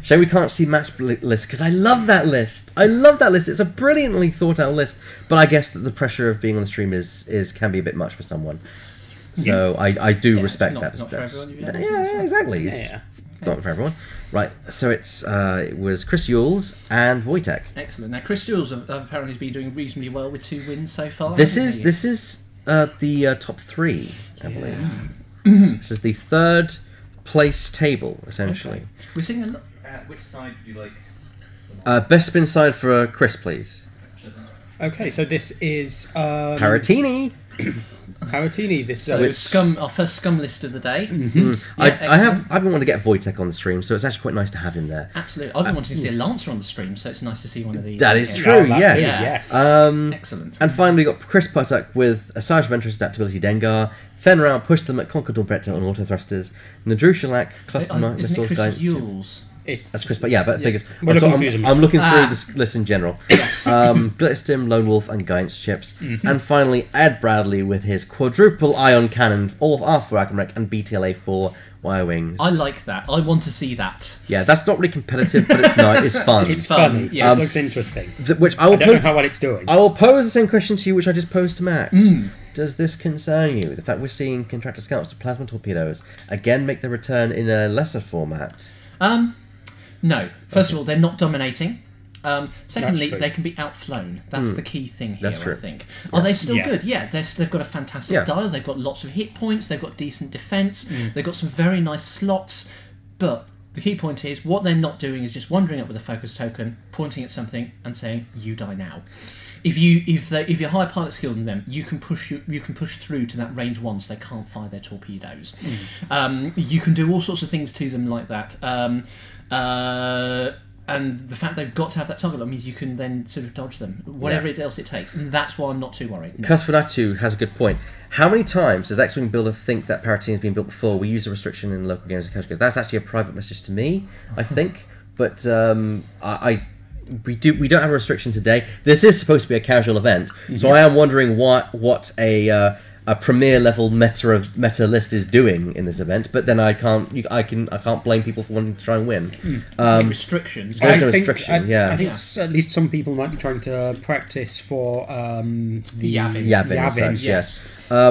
Shame we can't see match list, because I love that list. I love that list. It's a brilliantly thought out list. But I guess that the pressure of being on the stream can be a bit much for someone. So I do respect that. Not for everyone, yeah, exactly. Yeah. Not for everyone. Right, so it was Chris Ewles and Voitek. Excellent. Now, Chris Ewles apparently has been doing reasonably well with 2 wins so far. This is the top 3, I believe. This is the 3rd place table, essentially. Okay. We're seeing a lot. Which side would you like? Best spin side for Chris, please. Okay, so this is Paratini. Paratini. This So our first scum list of the day. I've been wanting to get Voitek on the stream, so it's actually quite nice to have him there. Absolutely. I've been wanting to see a Lancer on the stream, so it's nice to see one of these. That is true, yes. Yes. Excellent. And finally, we got Chris Putuk with a Sarge of Interest Adaptability Dengar, Fenrir Push them at Conquer Dorpetta on auto thrusters, Nadrushalak Cluster Missiles Guidance. Yules? That's Chris, but yeah, but the thing is, I'm looking through this list in general. Glitterstim, Lone Wolf, and Guidance chips. And finally, Ed Bradley with his quadruple ion cannon, all of R for Ragnarok, and BTLA for Wire Wings. I like that. I want to see that. Yeah, that's not really competitive, but it's nice. It's fun. It's fun. Yeah, it looks interesting. Which I don't know how well it's doing. I will pose the same question to you, which I just posed to Max. Does this concern you? The fact we're seeing contractor scouts to plasma torpedoes again make their return in a lesser format? No. First of all, they're not dominating. Secondly, true. they can be outflown. That's the key thing here, That's true. I think. Are they still Yeah. good? Yeah, they've got a fantastic dial. They've got lots of hit points. They've got decent defence. They've got some very nice slots. But the key point is, what they're not doing is just wandering up with a focus token, pointing at something, and saying, "You die now." If you're higher pilot skilled than them, you can push through to that range 1, so they can't fire their torpedoes. You can do all sorts of things to them like that. And the fact they've got to have that target lock means you can then sort of dodge them, whatever else it takes, and that's why I'm not too worried. No. Kasfadatu has a good point. How many times does X-Wing Builder think that Paratini has been built before? We use a restriction in local games and cash games. That's actually a private message to me, I think, but we don't have a restriction today. This is supposed to be a casual event, so I am wondering what a premier level meta list is doing in this event. But then I can't blame people for wanting to try and win. Restrictions. There's no restriction. I think at least some people might be trying to practice for the Yavin. Yavin, such, yes.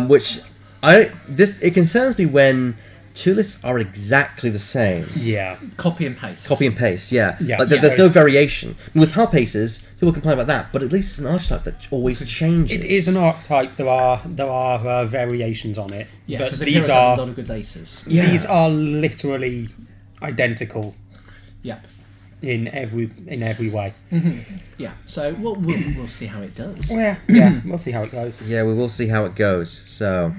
Which it concerns me when 2 lists are exactly the same. Yeah. Copy and paste. Yeah. Like, there's no variation. I mean, with power paces, people complain about that, but at least it's an archetype that always changes. It is an archetype. There are variations on it. Yeah, but because these are are a lot of good aces. Yeah. These are literally identical. Yep. In every way. Yeah. So we'll see how it does. Yeah, we'll see how it goes. Yeah, we will see how it goes. So.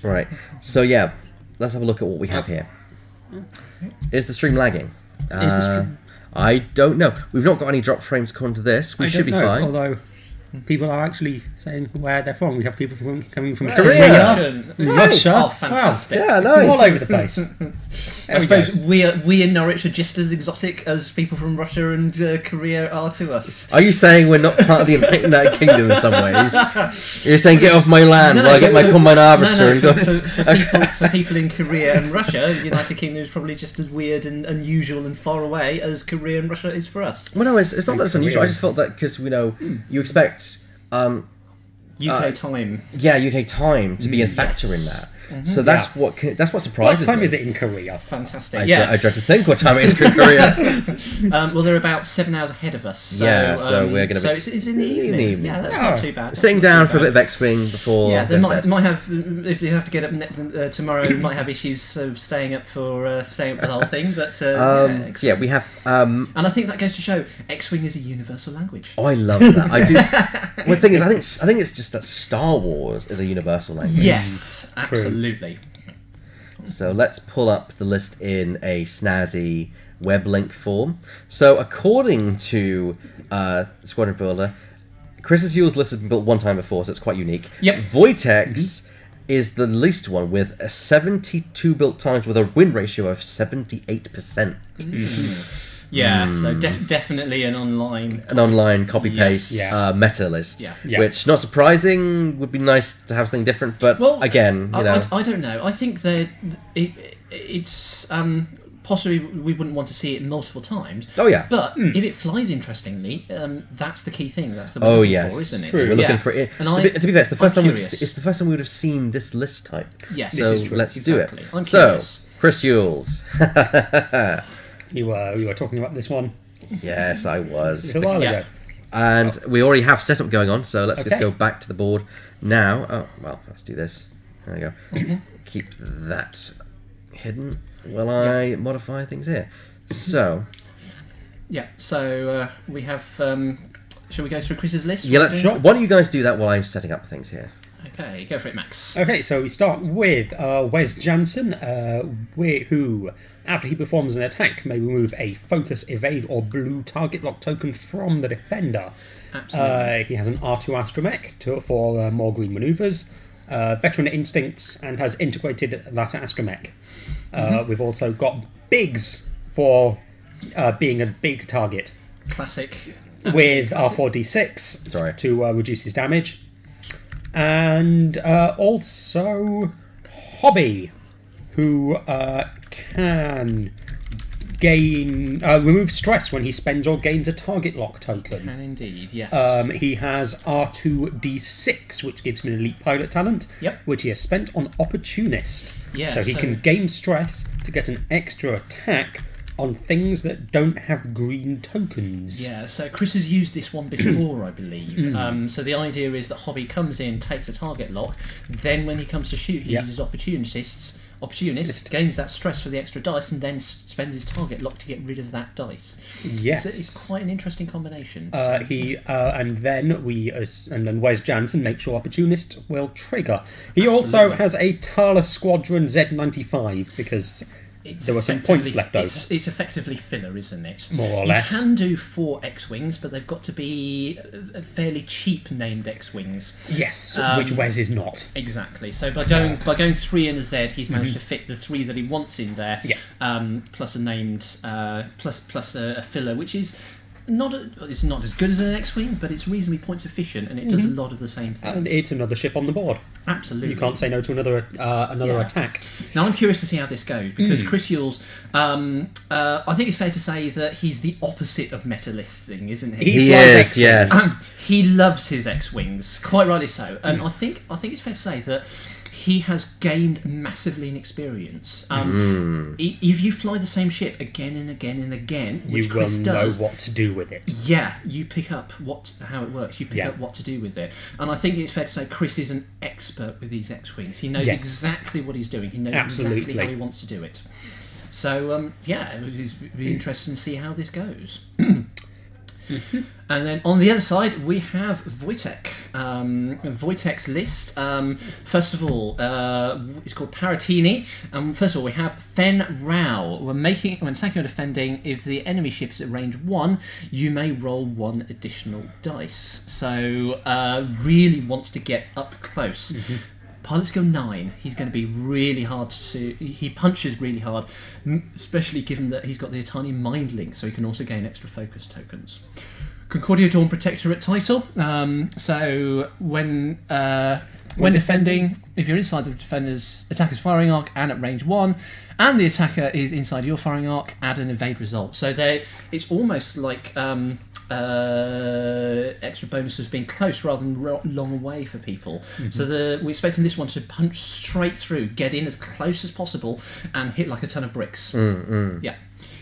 Right. So yeah, let's have a look at what we have here. Is the stream lagging? Is the stream? I don't know. We've not got any drop frames according to this. We should be fine. Although people are actually saying where they're from. We have people coming from Korea. Russia. Oh, fantastic. Yeah, nice. All over the place. I suppose we in Norwich are just as exotic as people from Russia and Korea are to us. Are you saying we're not part of the United Kingdom in some ways? You're saying get off my land while I get my combine arbiter and go... For people in Korea and Russia, the United Kingdom is probably just as weird and unusual and far away as Korea and Russia is for us. Well, no, it's not that it's unusual. I just felt that because, you expect... UK time. Yeah, UK time to be a factor in that. So that's what surprises me. What time is it in Korea? Fantastic. I dread to think what time it is in Korea. Well, they're about 7 hours ahead of us. So, so we're going to be... So it's in the evening. Yeah, that's not too bad. Sitting down for a bit of X-Wing before... Yeah, they might have... If you have to get up tomorrow, you might have issues of staying up for the whole thing. But we have... and I think that goes to show X-Wing is a universal language. Oh, I love that. I do. Well, the thing is, I think it's just that Star Wars is a universal language. Yes, absolutely. So let's pull up the list in a snazzy web link form. So according to Squadron Builder, Chris Ewles' list has been built one time before, so it's quite unique. Yep. Voitek's is the least one with a 72 built times with a win ratio of 78%. Yeah, so definitely an online copy-paste meta list, Yeah. which, not surprising, would be nice to have something different, but again, I don't know. I think that it's possibly we wouldn't want to see it multiple times. Oh yeah. But if it flies interestingly, that's the key thing. That's the Oh looking yes, for, isn't it? We're looking for it. And to be fair, it's the first time curious. it's the first time we would have seen this list type. Yes, so this is true. let's Exactly. do it. I'm So curious. Chris Ewles. You were talking about this one Yes, I was. a while Yeah. ago. And we already have setup going on, so let's just Okay. go back to the board now. Oh, well, let's do this. There we go. Keep that hidden while I modify things here. So, Yeah. So we have. Shall we go through Chris's list? yeah, let's. Why don't you guys do that while I'm setting up things here? Okay, go for it, Max. Okay, so we start with Wes Jansen, who, after he performs an attack, may remove a focus, evade, or blue target lock token from the defender. Absolutely. He has an R2 astromech for more green maneuvers, veteran instincts, and has integrated that astromech. We've also got Biggs for being a big target, Classic. with Absolutely R4D6 Sorry. to reduce his damage. And also Hobby, who can gain remove stress when he spends or gains a target lock token. Can indeed, yes. He has R2D6, which gives him an elite pilot talent, Yep. which he has spent on Opportunist. Yeah, so he so- can gain stress to get an extra attack on things that don't have green tokens. Yeah, so Chris has used this one before, I believe. So the idea is that Hobby comes in, takes a target lock, then when he comes to shoot, he Yep. uses Opportunist, gains that stress for the extra dice, and then spends his target lock to get rid of that dice. Yes. So it's quite an interesting combination. And then Wes Jansen makes sure Opportunist will trigger. He also Absolutely. has a Tala Squadron Z95 because It's there were some effectively- points left over. It's effectively filler, isn't it? More or you less. You can do 4 X-Wings, but they've got to be fairly cheap named X-Wings. Yes, which Wes is not. Exactly. So by going 3 and a Z, he's managed to fit the 3 that he wants in there. Yeah. Plus a named plus a filler, which is it's not as good as an X-wing, but it's reasonably points efficient, and it does a lot of the same things. And it's another ship on the board. Absolutely. You can't say no to another attack. Now I'm curious to see how this goes, because Chris Ewles, I think it's fair to say that he's the opposite of meta listing, isn't he? He He flies is, X-Wings. yes. He loves his X-wings, quite rightly so, and I think it's fair to say that he has gained massively in experience. If you fly the same ship again and again and again, which You Chris will does, know what to do with it. yeah, you pick up how it works. You pick Yeah. up what to do with it, and I think it's fair to say Chris is an expert with these X-wings. He knows Yes. exactly what he's doing. He knows Absolutely. exactly how he wants to do it. So it would be interesting to see how this goes. And then on the other side we have Voitek. Voitek's list. First of all, it's called Paratini. First of all, we have Fen Rao. When attacking or defending, if the enemy ship is at range 1, you may roll 1 additional dice. So really wants to get up close. Pilot skill 9. He's going to be really hard to. He punches really hard, especially given that he's got the tiny mind link, so he can also gain extra focus tokens. Concordia Dawn Protectorate title. So when defending, if you're inside the defender's attacker's firing arc and at range 1, and the attacker is inside your firing arc, add an evade result. So it's almost like extra bonuses being close rather than long away for people. So we're expecting this one to punch straight through, get in as close as possible, and hit like a ton of bricks. Yeah,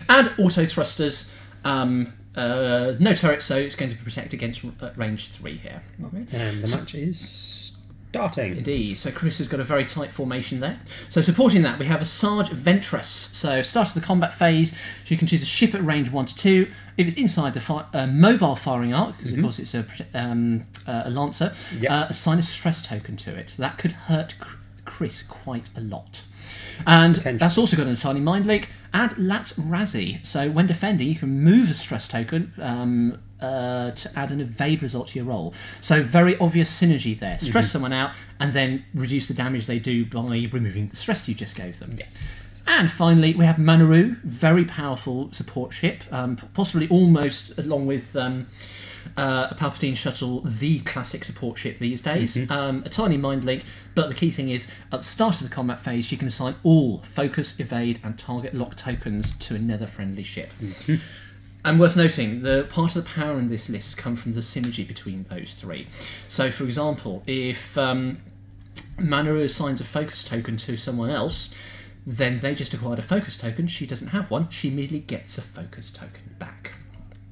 and auto thrusters. No turret, so it's going to protect against range 3 here. And the match is starting. Indeed. So Chris has got a very tight formation there. So supporting that, we have a Sarge Ventress. So start of the combat phase, you can choose a ship at range 1 to 2. If it's inside the mobile firing arc, because of course it's a Lancer, assign a stress token to it. That could hurt Chris quite a lot. And that's also got a tiny mind link. Add Lat's Razzie. So when defending, you can move a stress token to add an evade result to your roll. So very obvious synergy there. Stress someone out and then reduce the damage they do by removing the stress you just gave them. Yes. And finally, we have Manaru, very powerful support ship, possibly almost along with a Palpatine shuttle, the classic support ship these days. A tiny mind link, but the key thing is, at the start of the combat phase, you can assign all focus, evade, and target lock tokens to another friendly ship. And worth noting, the part of the power in this list comes from the synergy between those three. So, for example, if Manaru assigns a focus token to someone else, then they just acquired a focus token. She doesn't have one. She immediately gets a focus token back.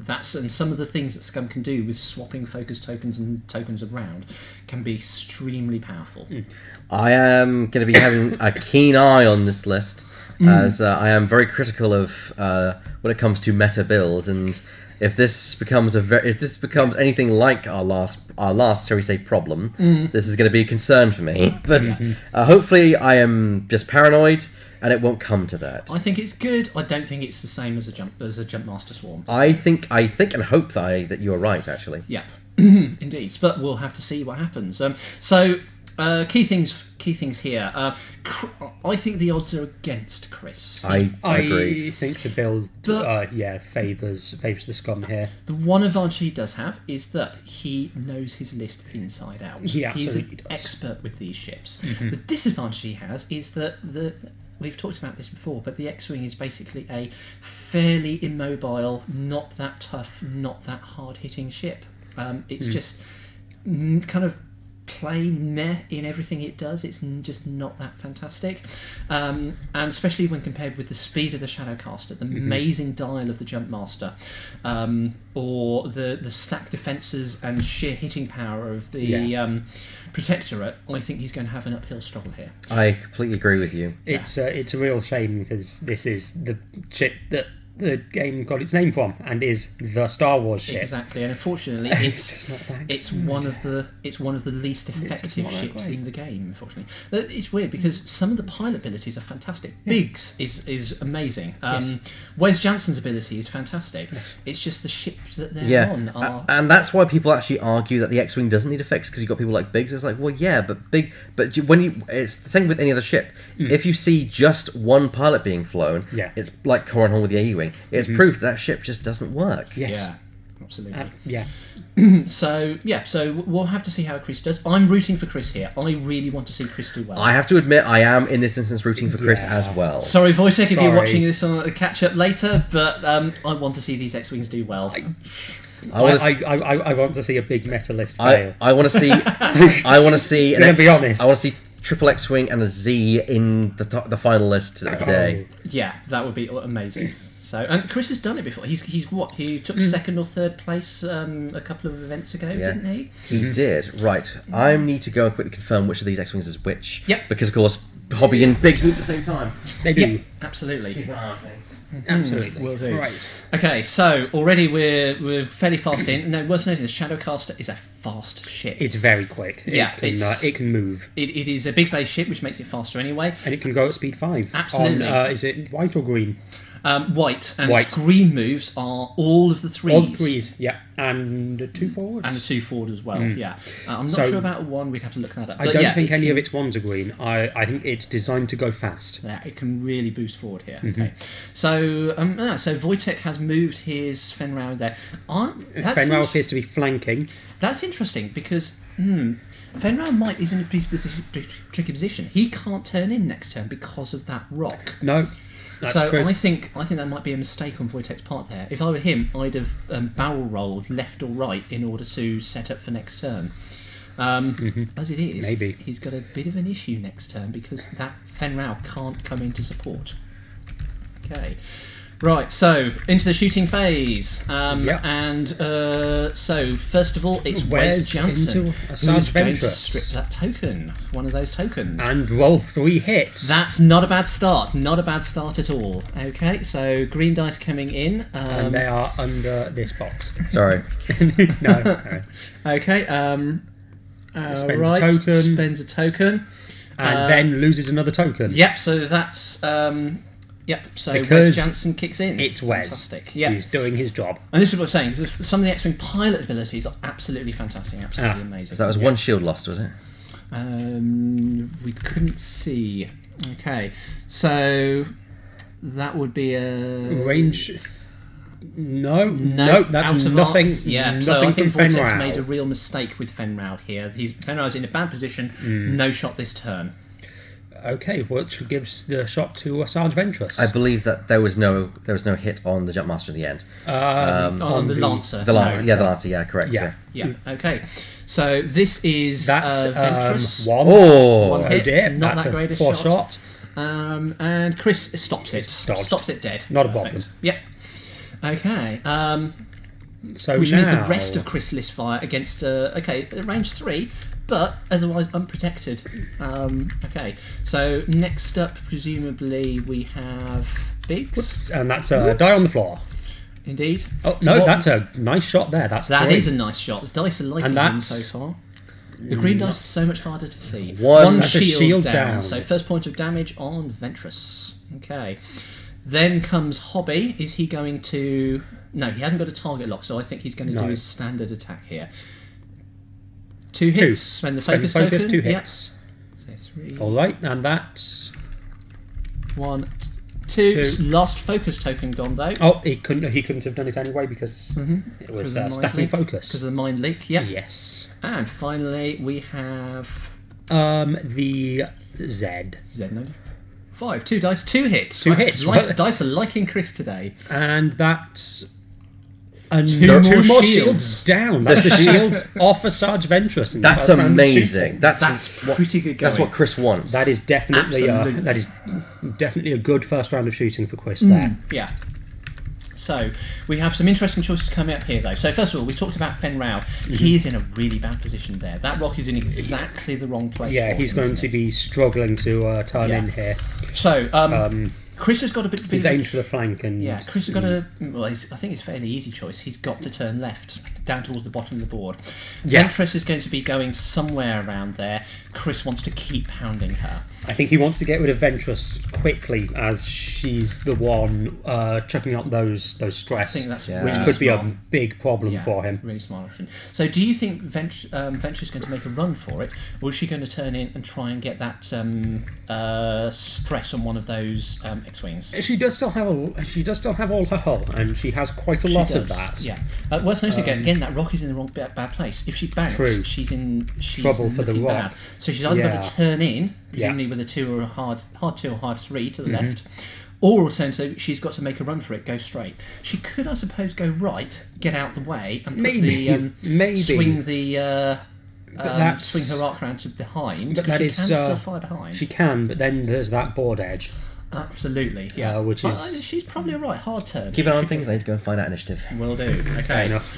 And some of the things that Scum can do with swapping focus tokens and tokens around can be extremely powerful. I am going to be having a keen eye on this list, as I am very critical of when it comes to meta builds, and if this becomes anything like our last shall we say problem, this is going to be a concern for me. But hopefully I am just paranoid and it won't come to that. I think it's good. I don't think it's the same as a jump master swarm. So. I think and hope that you're right, actually. Yep, indeed. But we'll have to see what happens. Key things here. I think the odds are against Chris. I agree. I think the build, favours the Scum here. The one advantage he does have is that he knows his list inside out. He's an expert with these ships. The disadvantage he has is that we've talked about this before, but the X-Wing is basically a fairly immobile, not that tough, not that hard-hitting ship. It's just kind of plain meh in everything it does. It's just not that fantastic, and especially when compared with the speed of the Shadowcaster, the amazing dial of the Jumpmaster, or the stack defences and sheer hitting power of the Protectorate. I think he's going to have an uphill struggle here. I completely agree with you. It's a real shame, because this is the ship that the game got its name from, and is the Star Wars ship. Exactly, and unfortunately, it's one of the least effective ships in the game. Unfortunately, it's weird because some of the pilot abilities are fantastic. Biggs is amazing. Wes Jansen's ability is fantastic. It's just the ships that they're on are, and that's why people actually argue that the X-Wing doesn't need effects, because you've got people like Biggs. It's like, well, yeah, but it's the same with any other ship. If you see just one pilot being flown, it's like Corran Hall with the A-Wing. It's proof that ship just doesn't work. Yeah, absolutely. So we'll have to see how Chris does. I'm rooting for Chris here. I really want to see Chris do well. I have to admit, I am in this instance rooting for Chris as well. Sorry, Voitek, if you're watching this on a catch up later, but I want to see these X-Wings do well. I want to see a big meta list fail. I want to see. I want to see. Be honest. I want to see triple X-Wing and a Z in the final list of the day. Yeah, that would be amazing. So, and Chris has done it before. He's what? He took second or third place a couple of events ago, didn't he? He did. Right. I need to go and quickly confirm which of these X-Wings is which. Yep. Because of course, Hobby and Biggs move at the same time. They do. Yep, absolutely. Absolutely. Will do. Right. Okay, so already we're fairly fast in. No, worth noting, the Shadowcaster is a fast ship. It's very quick. It can move. It is a big base ship, which makes it faster anyway. And it can go at speed 5. Absolutely. Is it white or green? White, and green moves are all of the threes. All the threes, and 2 forwards. And a 2 forward as well, I'm not sure about a 1, we'd have to look that up. I don't think any of its ones are green. I think it's designed to go fast. Yeah, it can really boost forward here. Okay, so Voitek has moved his Fenrir there. Fenrir appears to be flanking. That's interesting, because Fenrir is in a tricky position. He can't turn in next turn because of that rock. No. That's true. I think that might be a mistake on Voitek's part there. If I were him, I'd have barrel rolled left or right in order to set up for next turn. As it is, he's got a bit of an issue next turn because that Fenrir can't come into support. Okay. Right, so into the shooting phase, and so first of all, it's Wes Jansen who's going to strip that token, one of those tokens, and roll 3 hits. That's not a bad start, not a bad start at all. Okay, so green dice coming in, and they are under this box. Sorry, no. Okay, spends a token, spends a token, and then loses another token. Yep, so that's. So Wes Jansen kicks in. It's Wes. Fantastic. Yeah. He's doing his job. And this is what I'm saying. Some of the X-Wing pilot abilities are absolutely fantastic, absolutely amazing. So that was one shield lost, was it? We couldn't see. Okay, so that would be a range. No, out that's of nothing. arc. Yeah, nothing so I think from Voitek's Fenrau. made a real mistake with Fenrau here. Fenrau's in a bad position. No shot this turn. Okay, which gives the shot to Sarge Ventress. I believe that there was no hit on the Jumpmaster in the end. On the Lancer. The Lancer, the Lancer, yeah, correct. Yeah. Yeah. Okay. So this is That's Ventress. one. Oh, One hit. dear, Not that's that great a poor shot. And Chris stops it. dodged. Stops it dead. Not a Perfect. problem. Yep. Okay. So Which now, means the rest of Chris list fire against range 3, but otherwise unprotected. Okay. So next up, presumably we have Biggs. and that's a die on the floor. Indeed. Oh So no, what- that's a nice shot there. That is a nice shot. The dice are liking And him that's- so far. The green dice are so much harder to see. That's a shield down. So first point of damage on Ventress. Okay. Then comes Hobby. Is he going to... No, he hasn't got a target lock, so I think he's going to do his standard attack here. 2 hits. Spend the focus token. 2 Yep. hits. So 3. All right, and that's 1, 2. Two. Last focus token gone though. oh, he couldn't have done it anyway because it was stacking Because focus. of the mind leak. Yep. Yes. And finally we have The Z. Z95. 2 dice, 2 hits. 2 hits. Dice are liking Chris today. And that's Two two more more shields. shields down. That's the shields off a Sarge Ventress. in the That's first round of amazing. shooting. That's pretty good going. That's what Chris wants. That is definitely a good first round of shooting for Chris there. Yeah. So, we have some interesting choices coming up here, though. So, first of all, we talked about Fenrau. He is in a really bad position there. That rock is in exactly the wrong place. Yeah, for he's him, going isn't to it? be struggling to turn Yeah. in here. So, Chris has got a bit... He's aimed for the flank and... Yeah, Chris has got a... Well, I think it's a fairly easy choice. He's got to turn left, down towards the bottom of the board. Yeah. Ventress is going to be going somewhere around there. Chris wants to keep hounding her. I think he wants to get rid of Ventress quickly as she's the one chucking up those stress, I think that's Yeah. which really could be a smart. big problem for him. Really smart option. So, do you think Ventress is going to make a run for it, or is she going to turn in and try and get that stress on one of those X-wings? She does still have all her hull, and she has quite a lot of that. Yeah. Worth noting again, that rock is in the wrong bad place. If she banks, True. she's Trouble for the looking rock. bad. So she's either got Yeah. to turn in, presumably with a 2 or a hard 2 or hard 3 to the left, or alternatively, she's got to make a run for it, go straight. She could, I suppose, go right, get out the way, and put Maybe. swing the that's- swing her arc round to behind. But Because that she is, can still fire behind. She can, but then there's that board edge. Absolutely, yeah. Which But, is- she's probably alright. Hard turn. Keep an eye on things. I need to go and find out initiative. Will do. Okay. enough.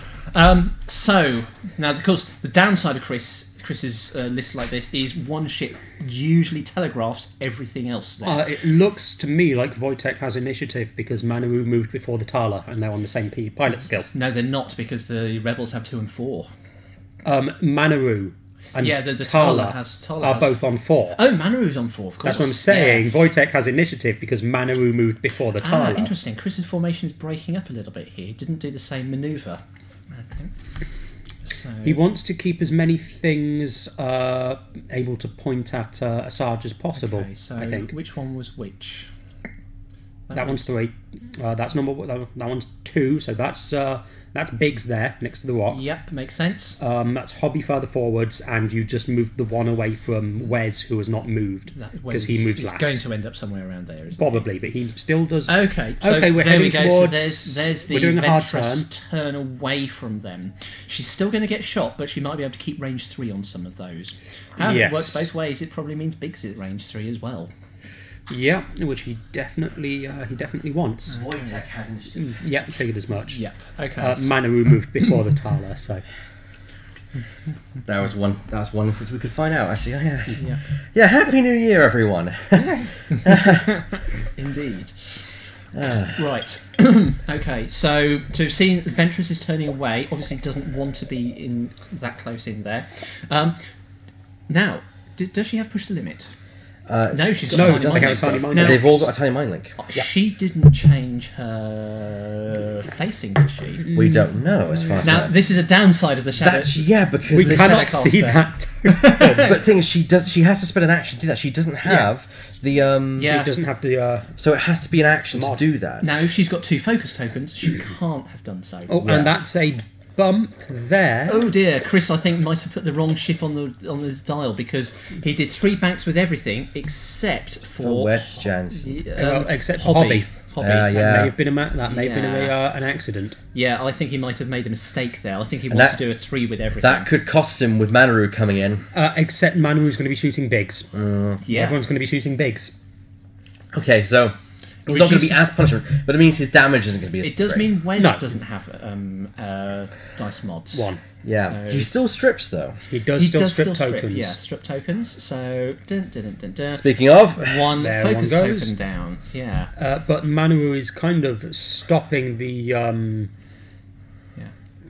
So now, of course, the downside of Chris's list like this is one ship usually telegraphs everything else. There. It looks to me like Voitek has initiative because Manaru moved before the Tala, and they're on the same pilot skill. No, they're not because the rebels have 2 and 4. Manaru and Yeah, the Tala Tala are has- both on 4. Oh, Manaru's on 4. Of course. That's what I'm saying. Yes. Voitek has initiative because Manaru moved before the Tala. Interesting. Chris's formation is breaking up a little bit here. He didn't do the same manoeuvre. I think. So, He wants to keep as many things able to point at a Sarge as possible. okay, so I think which one was which? that one's 3. That's that one's 2. So that's Biggs there next to the rock. Yep, makes sense. That's Hobby further forwards, and you just moved the one away from Wes, who has not moved because he moved He's last. going to end up somewhere around there, isn't Probably, but he still does. he? Okay, so Okay, we're there we heading go. towards- So there's the we're doing a hard Ventress turn away from them. She's still going to get shot, but she might be able to keep range 3 on some of those. However, Yes. it works both ways. It probably means Biggs is at range 3 as well. Yeah, which he definitely wants. Voitek has initiative. Yeah, figured as much. Yep. Okay. Manaru moved before the Tala, so That was one instance we could find out. Actually, yeah. Yeah. Yeah. Happy New Year, everyone. Indeed. Right. Okay. So seeing Ventress is turning away, obviously doesn't want to be in that close in there. Now, does she have push the limit? No, she's got no, a it tiny doesn't mind have a link. tiny mind No, link. They've all got a tiny mind link. She didn't change her facing, did she? We don't know as far as Now, that. this is a downside of the shadow. That's, yeah, because we the cannot Shadow see Caster. that But the thing is, she has to spend an action to do that. She doesn't have the Yeah. It doesn't have the. So it has to be an action to Mod. do that. Now, if she's got 2 focus tokens, she can't have done so. Oh, Yeah. and that's a bump there. Oh dear, Chris, I think might have put the wrong ship on the dial because he did 3 banks with everything except for Wes Jansen. Well, except for Hobby. Hobby. That Yeah. may have been an accident. Yeah, I think he might have made a mistake there. I think he And wanted that- to do a 3 with everything. That could cost him with Manaru coming in. Except Manu's going to be shooting bigs. yeah. Everyone's going to be shooting bigs. Okay, so he's not going to be as punishment, but it means his damage isn't going to be as It does great. mean Wes No. doesn't have dice mods. 1. Yeah, So- he still strips though. He does He still does strip still tokens. strip, yeah, strip tokens. So, dun, dun, dun, dun, dun. Speaking of, One There focus one goes. token down. Yeah. But Manu is kind of stopping the.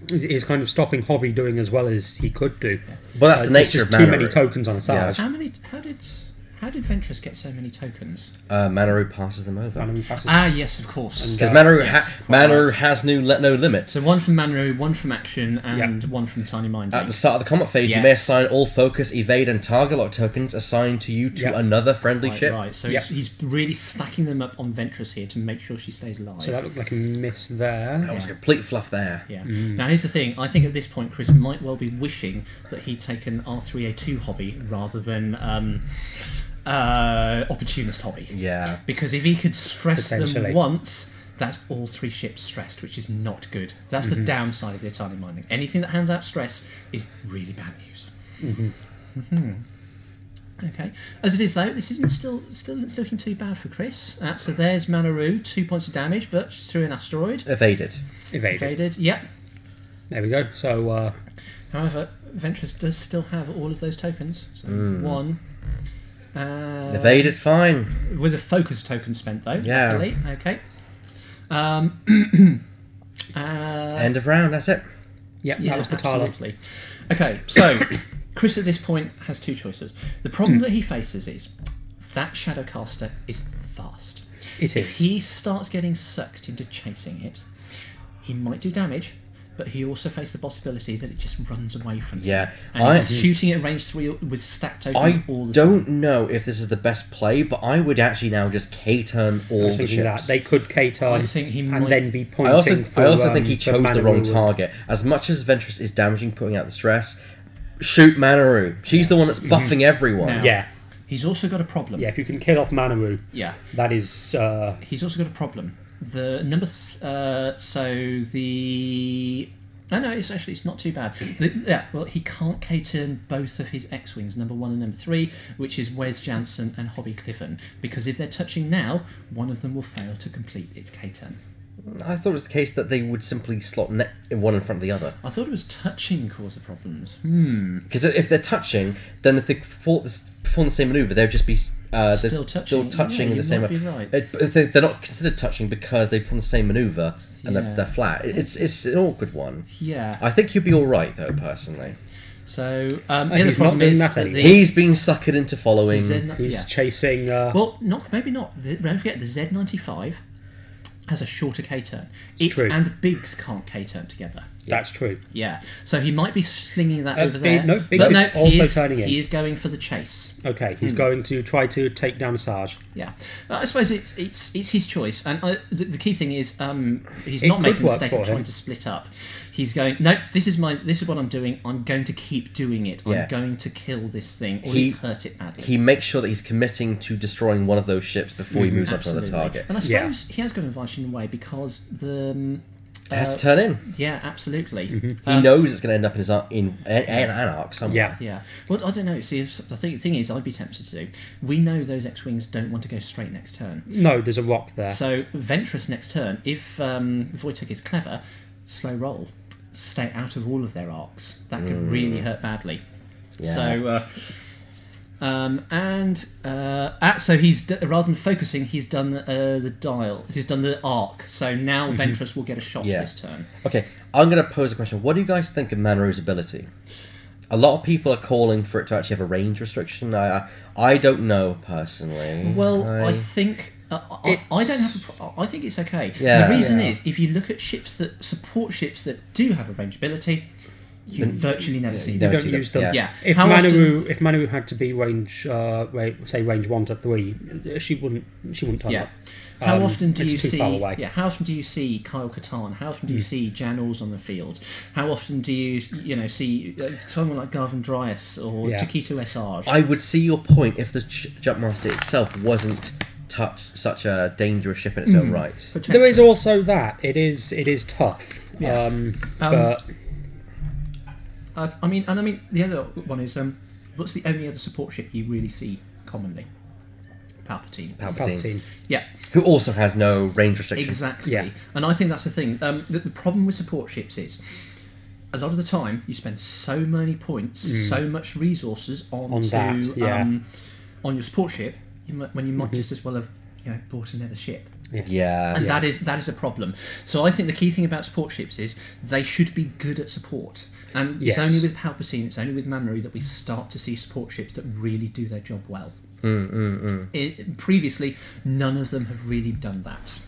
Is kind of stopping Hobby doing as well as he could do. well, that's the There's nature just of too Manaru. many tokens on a Sarge. How did Ventress get so many tokens? Manaru passes them over. Manu passes. Ah, yes, of course. Because Manaru, Yes, quite Manaru right. has no limit. So one from Manaru, one from Action, and one from Tiny Mind. At the start of the combat phase, you may Yes. assign all focus, evade, and target lock tokens assigned to you to Yep. another friendly Right, ship. right. So Yep. he's really stacking them up on Ventress here to make sure she stays alive. So that looked like a miss there. That was complete fluff there. Yeah. Now here's the thing. I think at this point Chris might well be wishing that he'd taken R3A2 Hobby rather than Opportunist Hobby. Yeah. Because if he could stress them Potentially. once, that's all 3 ships stressed, which is not good. That's the downside of the Atani mining. Anything that hands out stress is really bad news. Okay. As it is though, this still isn't looking too bad for Chris. So there's Manaru, 2 points of damage, but just through an asteroid. Evaded. Evaded. Evaded. Yep. There we go. So However, Ventress does still have all of those tokens. So 1. Evaded, fine. With a focus token spent though. Yeah. Luckily. Okay. End of round, that's it. yeah, Yeah, that was the Tyler. absolutely. Okay, so Chris at this point has 2 choices. The problem that he faces is that Shadowcaster is fast. It If is. he starts getting sucked into chasing it, he might do damage, but he also faces the possibility that it just runs away from him. Yeah. And he's shooting at range 3 with stacked tokens I all the don't time. know if this is the best play, but I would actually now just K-turn I all was the thinking ships. that they could K-turn I think he and might- then be pointing. I also think he for chose the wrong Manaru. target. As much as Ventress is damaging, putting out the stress, shoot Manaru. She's the one that's buffing everyone. Now, Yeah, He's also got a problem. yeah. If you can kill off Manaru, Yeah. that is. He's also got a problem. The number, so the. No, it's not too bad. Well, he can't K-turn both of his X-wings, number 1 and number 3, which is Wes Jansen and Hobby Clifton, because if they're touching now, one of them will fail to complete its K-turn. I thought it was the case that they would simply slot one in front of the other. I thought it was touching cause the problems. Because if they're touching, then if they perform the same maneuver, they'll just be Still touching. touching Yeah, in the you same might way. be right. But they're not considered touching because they perform the same maneuver and Yeah. they're flat. It's an awkward one. Yeah. I think you'd be all right though, personally. So the other he's not problem doing is that that anymore. He's been suckered into following. He's yeah. chasing. Well, maybe not. Don't forget the Z95 has a shorter K-turn. It true. and the Biggs can't K-turn together. That's true. Yeah, so he might be slinging that over Big- there. no, Biggs but is no, also turning in. He is going for the chase. Okay, he's going to try to take down Sarge. Yeah, I suppose it's his choice, and the key thing is he's It not could making a work mistake for of trying him. to split up. He's going, no, this is what I'm doing. I'm going to keep doing it. Yeah. I'm going to kill this thing, or at He- least hurt it badly. He makes sure that he's committing to destroying one of those ships before he moves on to another target. And I Yeah. suppose he has got an advantage in a way because the It has to turn in. yeah, absolutely. He knows it's going to end up in his in an arc somewhere. Yeah. Yeah. Well, I don't know. See, the thing is, I'd be tempted to do. We know those X-wings don't want to go straight next turn. No, there's a rock there. So Ventress next turn, if Voitek is clever, slow roll, stay out of all of their arcs. That could really hurt badly. Yeah. So. So he's rather than focusing, he's done the dial. He's done the arc. So now Ventress will get a shot Yeah. this turn. Okay, I'm going to pose a question. What do you guys think of Manaru's ability? A lot of people are calling for it to actually have a range restriction. I don't know personally. Well, I think I don't have. I think it's okay. Yeah. The reason Yeah. is if you look at ships that support ships that do have a range ability, You virtually never see You them. You never don't see use them, them. yeah. If How often- Manu had to be range 1 to 3, she wouldn't turn up. How often do it's you too see? far away. Yeah. How often do you see Kyle Katarn? How often do you see Jan Ors on the field? How often do you see someone like Garvin Dryas or Yeah. Taquito Essage? I would see your point if the Jumpmaster itself wasn't such a dangerous ship in its own right. There is also that. It is tough. Yeah. But I mean, the other one is what's the only other support ship you really see commonly? Palpatine. Yeah, Who also has no range restriction. exactly. Yeah. And I think that's the thing. The problem with support ships is a lot of the time you spend so many points, so much resources on that, yeah. On your support ship, when you might just as well have bought another ship. Yeah. And that is a problem. So I think the key thing about support ships is they should be good at support. And Yes. it's only with Palpatine, it's only with Manu that we start to see support ships that really do their job well. Previously, none of them have really done that.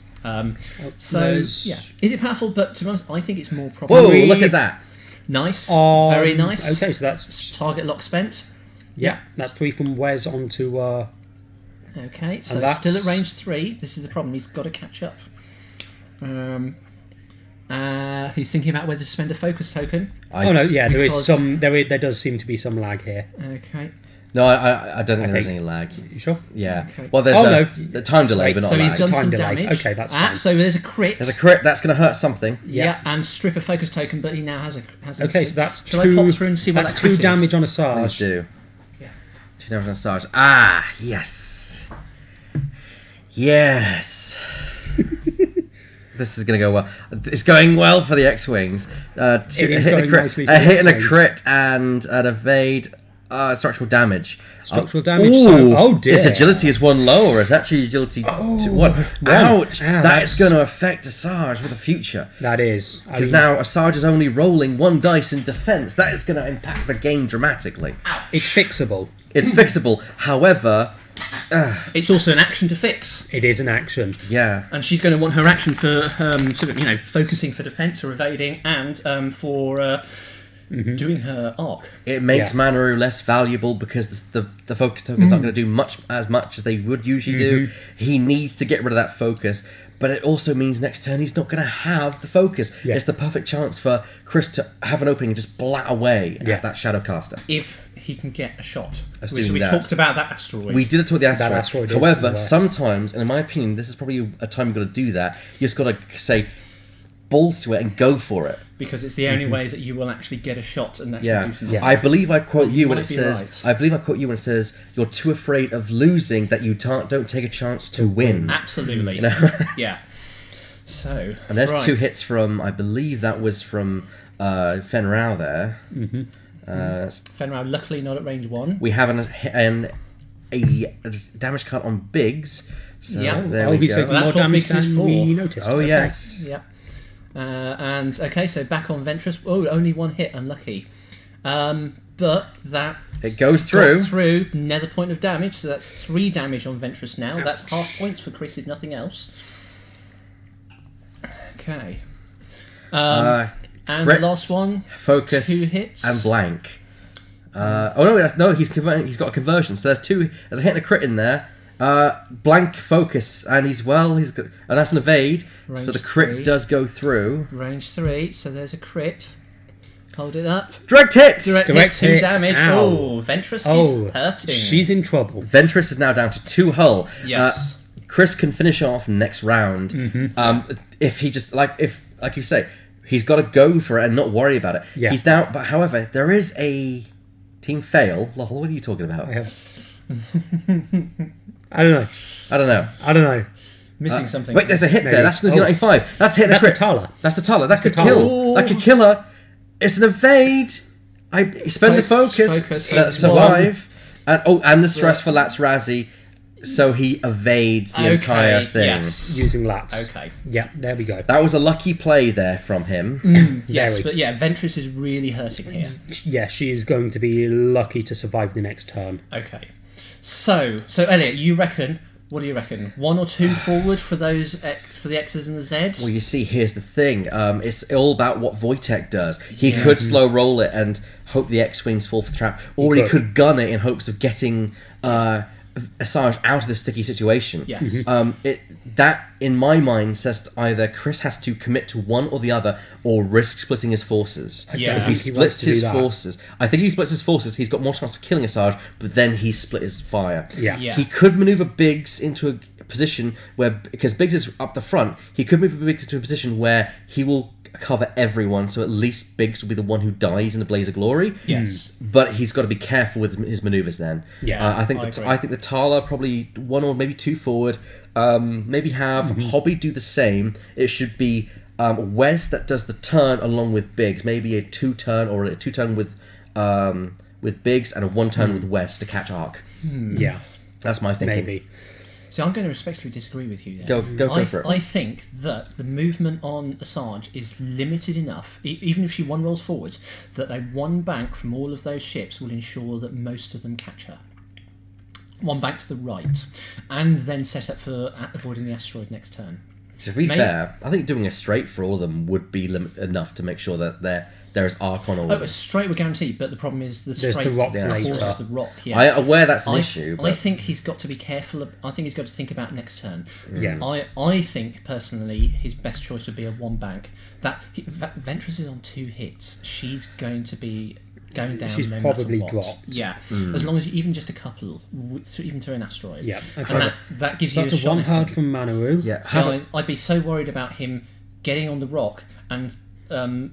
Is it powerful? But to be honest, I think it's more Whoa! probably Look at that. nice, very nice. Okay, so that's Target lock spent. that's 3 from Wes onto. Okay, so that's- still at range 3. This is the problem. He's got to catch up. He's thinking about whether to spend a focus token. There is because- some. There does seem to be some lag here. Okay. No, I don't think there's think- any lag. You sure? Yeah. Okay. Well, there's Oh, a time delay, Right, but not So a he's lag. done Time some delay. damage. Okay, that's fine. So there's a crit. There's a crit. That's going to hurt something. Yeah, and strip a focus token, but he now has a. Okay, so that's Shall two. I pop through and see what That's that 2 crit damage is? on a Please Sarge. do. Yeah. 2 damage on Sarge. Ah, yes. Yes. This is going to go well. It's going well for the X-Wings. It is a going nicely for a the hit and a X-Wings. crit and an evade. Structural damage. Structural damage, Ooh, so- oh dear. Its agility is 1 lower. It's actually agility 1. Ouch! Ah, That's going to affect a Sarge for the future. That is. Because now a Sarge is only rolling 1 dice in defense. That is going to impact the game dramatically. it's fixable. It's fixable. However, It's also an action to fix, It is an action. yeah. and she's going to want her action for focusing for defense or evading, and for doing her arc. It makes Yeah. Manu less valuable because the focus token's not going to do as much as they would usually do. He needs to get rid of that focus, but it also means next turn he's not going to have the focus. Yeah. It's the perfect chance for Chris to have an opening and just blat away Yeah. at that Shadowcaster. If he can get a shot. Assuming We that. talked about that asteroid. We did it with the asteroid. asteroid is However, there. sometimes, and in my opinion, this is probably a time you've got to do that. You just got to say balls to it and go for it. because it's the only way that you will actually get a shot and actually Yeah. do something. Yeah. I believe I quote you when might it be says. right. I believe I quote you when it says you're too afraid of losing that you don't take a chance to win. Absolutely. You know? Yeah. So. And there's right. 2 hits from. I believe that was from Fen Rao there. Fenrir, luckily not at range 1. We have a damage card on Biggs. So Yeah. there Oh, we he's go. taking Well, more that's what damage Biggs is than for. we noticed. Oh Okay. yes. Yeah. And okay, so back on Ventress. Oh, only 1 hit, unlucky. But that It goes got through. through another point of damage, so that's 3 damage on Ventress now. That's half points for Chris if nothing else. Okay. And the crits, last one, Focus 2 hits. and blank. He's got a conversion. So there's a hit and a crit in there. Blank focus, and and that's an evade. So the Range crit 3. does go through. Range 3, so there's a crit. Hold it up. Direct hit. Direct Direct hit, 2 hit. damage. Ow. Oh, Ventress Oh, is hurting. she's in trouble. Ventress is now down to 2 hull. Yes. Chris can finish off next round. If he just like you say, he's got to go for it and not worry about it. Yeah. He's now, but however, there is a team fail. Lol, what are you talking about? I don't know. I don't know. I don't know. Missing something. Wait, there's a hit Maybe. there. That's the 95. That's hitting That's a the crit. Tala. That's the Tala. That could the Tala. kill. That could kill her. It's an evade. I spend the focus. Focus. Survive. And the stress for Lats Razzie. So he evades the entire thing. Yes. Using lats. Okay. Yeah, there we go. That was a lucky play there from him. Yes, Very. but yeah, Ventress is really hurting here. Yeah, she is going to be lucky to survive the next turn. Okay. So Elliot, you reckon What do you reckon? 1 or 2 forward for those for the X's and the Z's? Well, you see, here's the thing. It's all about what Voitek does. He could slow roll it and hope the X-wings fall for the trap, or he could gun it in hopes of getting Asajj out of this sticky situation. Yes. That, in my mind, says to either Chris has to commit to one or the other, or risk splitting his forces. Yeah. If he splits his forces, I think if he splits his forces, he's got more chance of killing Asajj, but then he split his fire. Yeah. Yeah. He could maneuver Biggs into a position where, because Biggs is up the front, he could move Biggs into a position where he will cover everyone, so at least Biggs will be the one who dies in a blaze of glory. Yes. But he's got to be careful with his maneuvers then. Yeah, I think the Tala probably 1 or maybe 2 forward. Maybe have Hobby do the same. It should be Wes that does the turn along with Biggs. Maybe a 2-turn or a 2-turn with Biggs and a 1-turn with Wes to catch Arc. Yeah. That's my thinking. Maybe. So I'm going to respectfully disagree with you there. Go for it. I think that the movement on Asajj is limited enough, even if she 1 rolls forward, that a 1 bank from all of those ships will ensure that most of them catch her. 1 bank to the right, and then set up for avoiding the asteroid next turn. To be fair, I think doing a straight for all of them would be enough to make sure that there is arc on all of A them. straight would guarantee, but the problem is the straight the rock causes later. the rock. Yeah. I'm aware that's an issue. But I think he's got to be careful. I think he's got to think about next turn. Yeah. I think personally his best choice would be a 1 bank. Ventress is on 2 hits. She's going to be going down. She's no probably matter what. dropped. Yeah, as long as even just a couple, even through an asteroid. Yeah. Okay. And that gives So you that's a a 1 shot. hard from Manaru. Yeah. So I'd be so worried about him getting on the rock and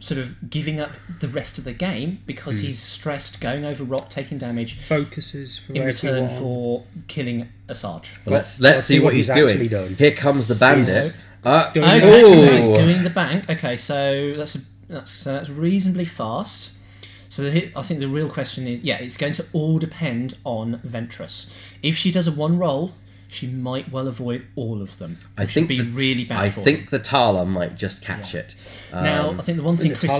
sort of giving up the rest of the game because he's stressed, going over rock, taking damage Focuses for in return everyone. for killing Asajj. Well, let's see what he's actually doing. done. Here comes the bandit. doing Okay, it. so Ooh. he's doing the bank. Okay, so that's reasonably fast. So I think the real question is, it's going to all depend on Ventress. If she does a 1 roll, she might well avoid all of them. I Which think would be really bad. I for think the Tala might just catch it. now, I think the one thing Would Chris,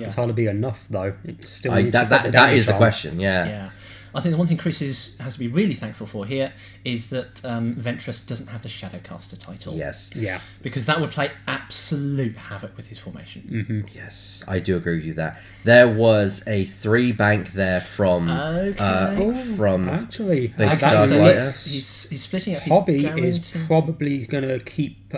the Tala be enough though? It still I, needs to put the that damage is the on. question. Yeah. yeah, I think the one thing Chris has to be really thankful for here is that Ventress doesn't have the Shadowcaster title. Yes. Yeah. Because that would play absolute havoc with his formation. Yes, I do agree with you that there was a 3 bank there from from Actually, Big that Star so Glider. he's splitting up. He's Hobby going is to- probably going to keep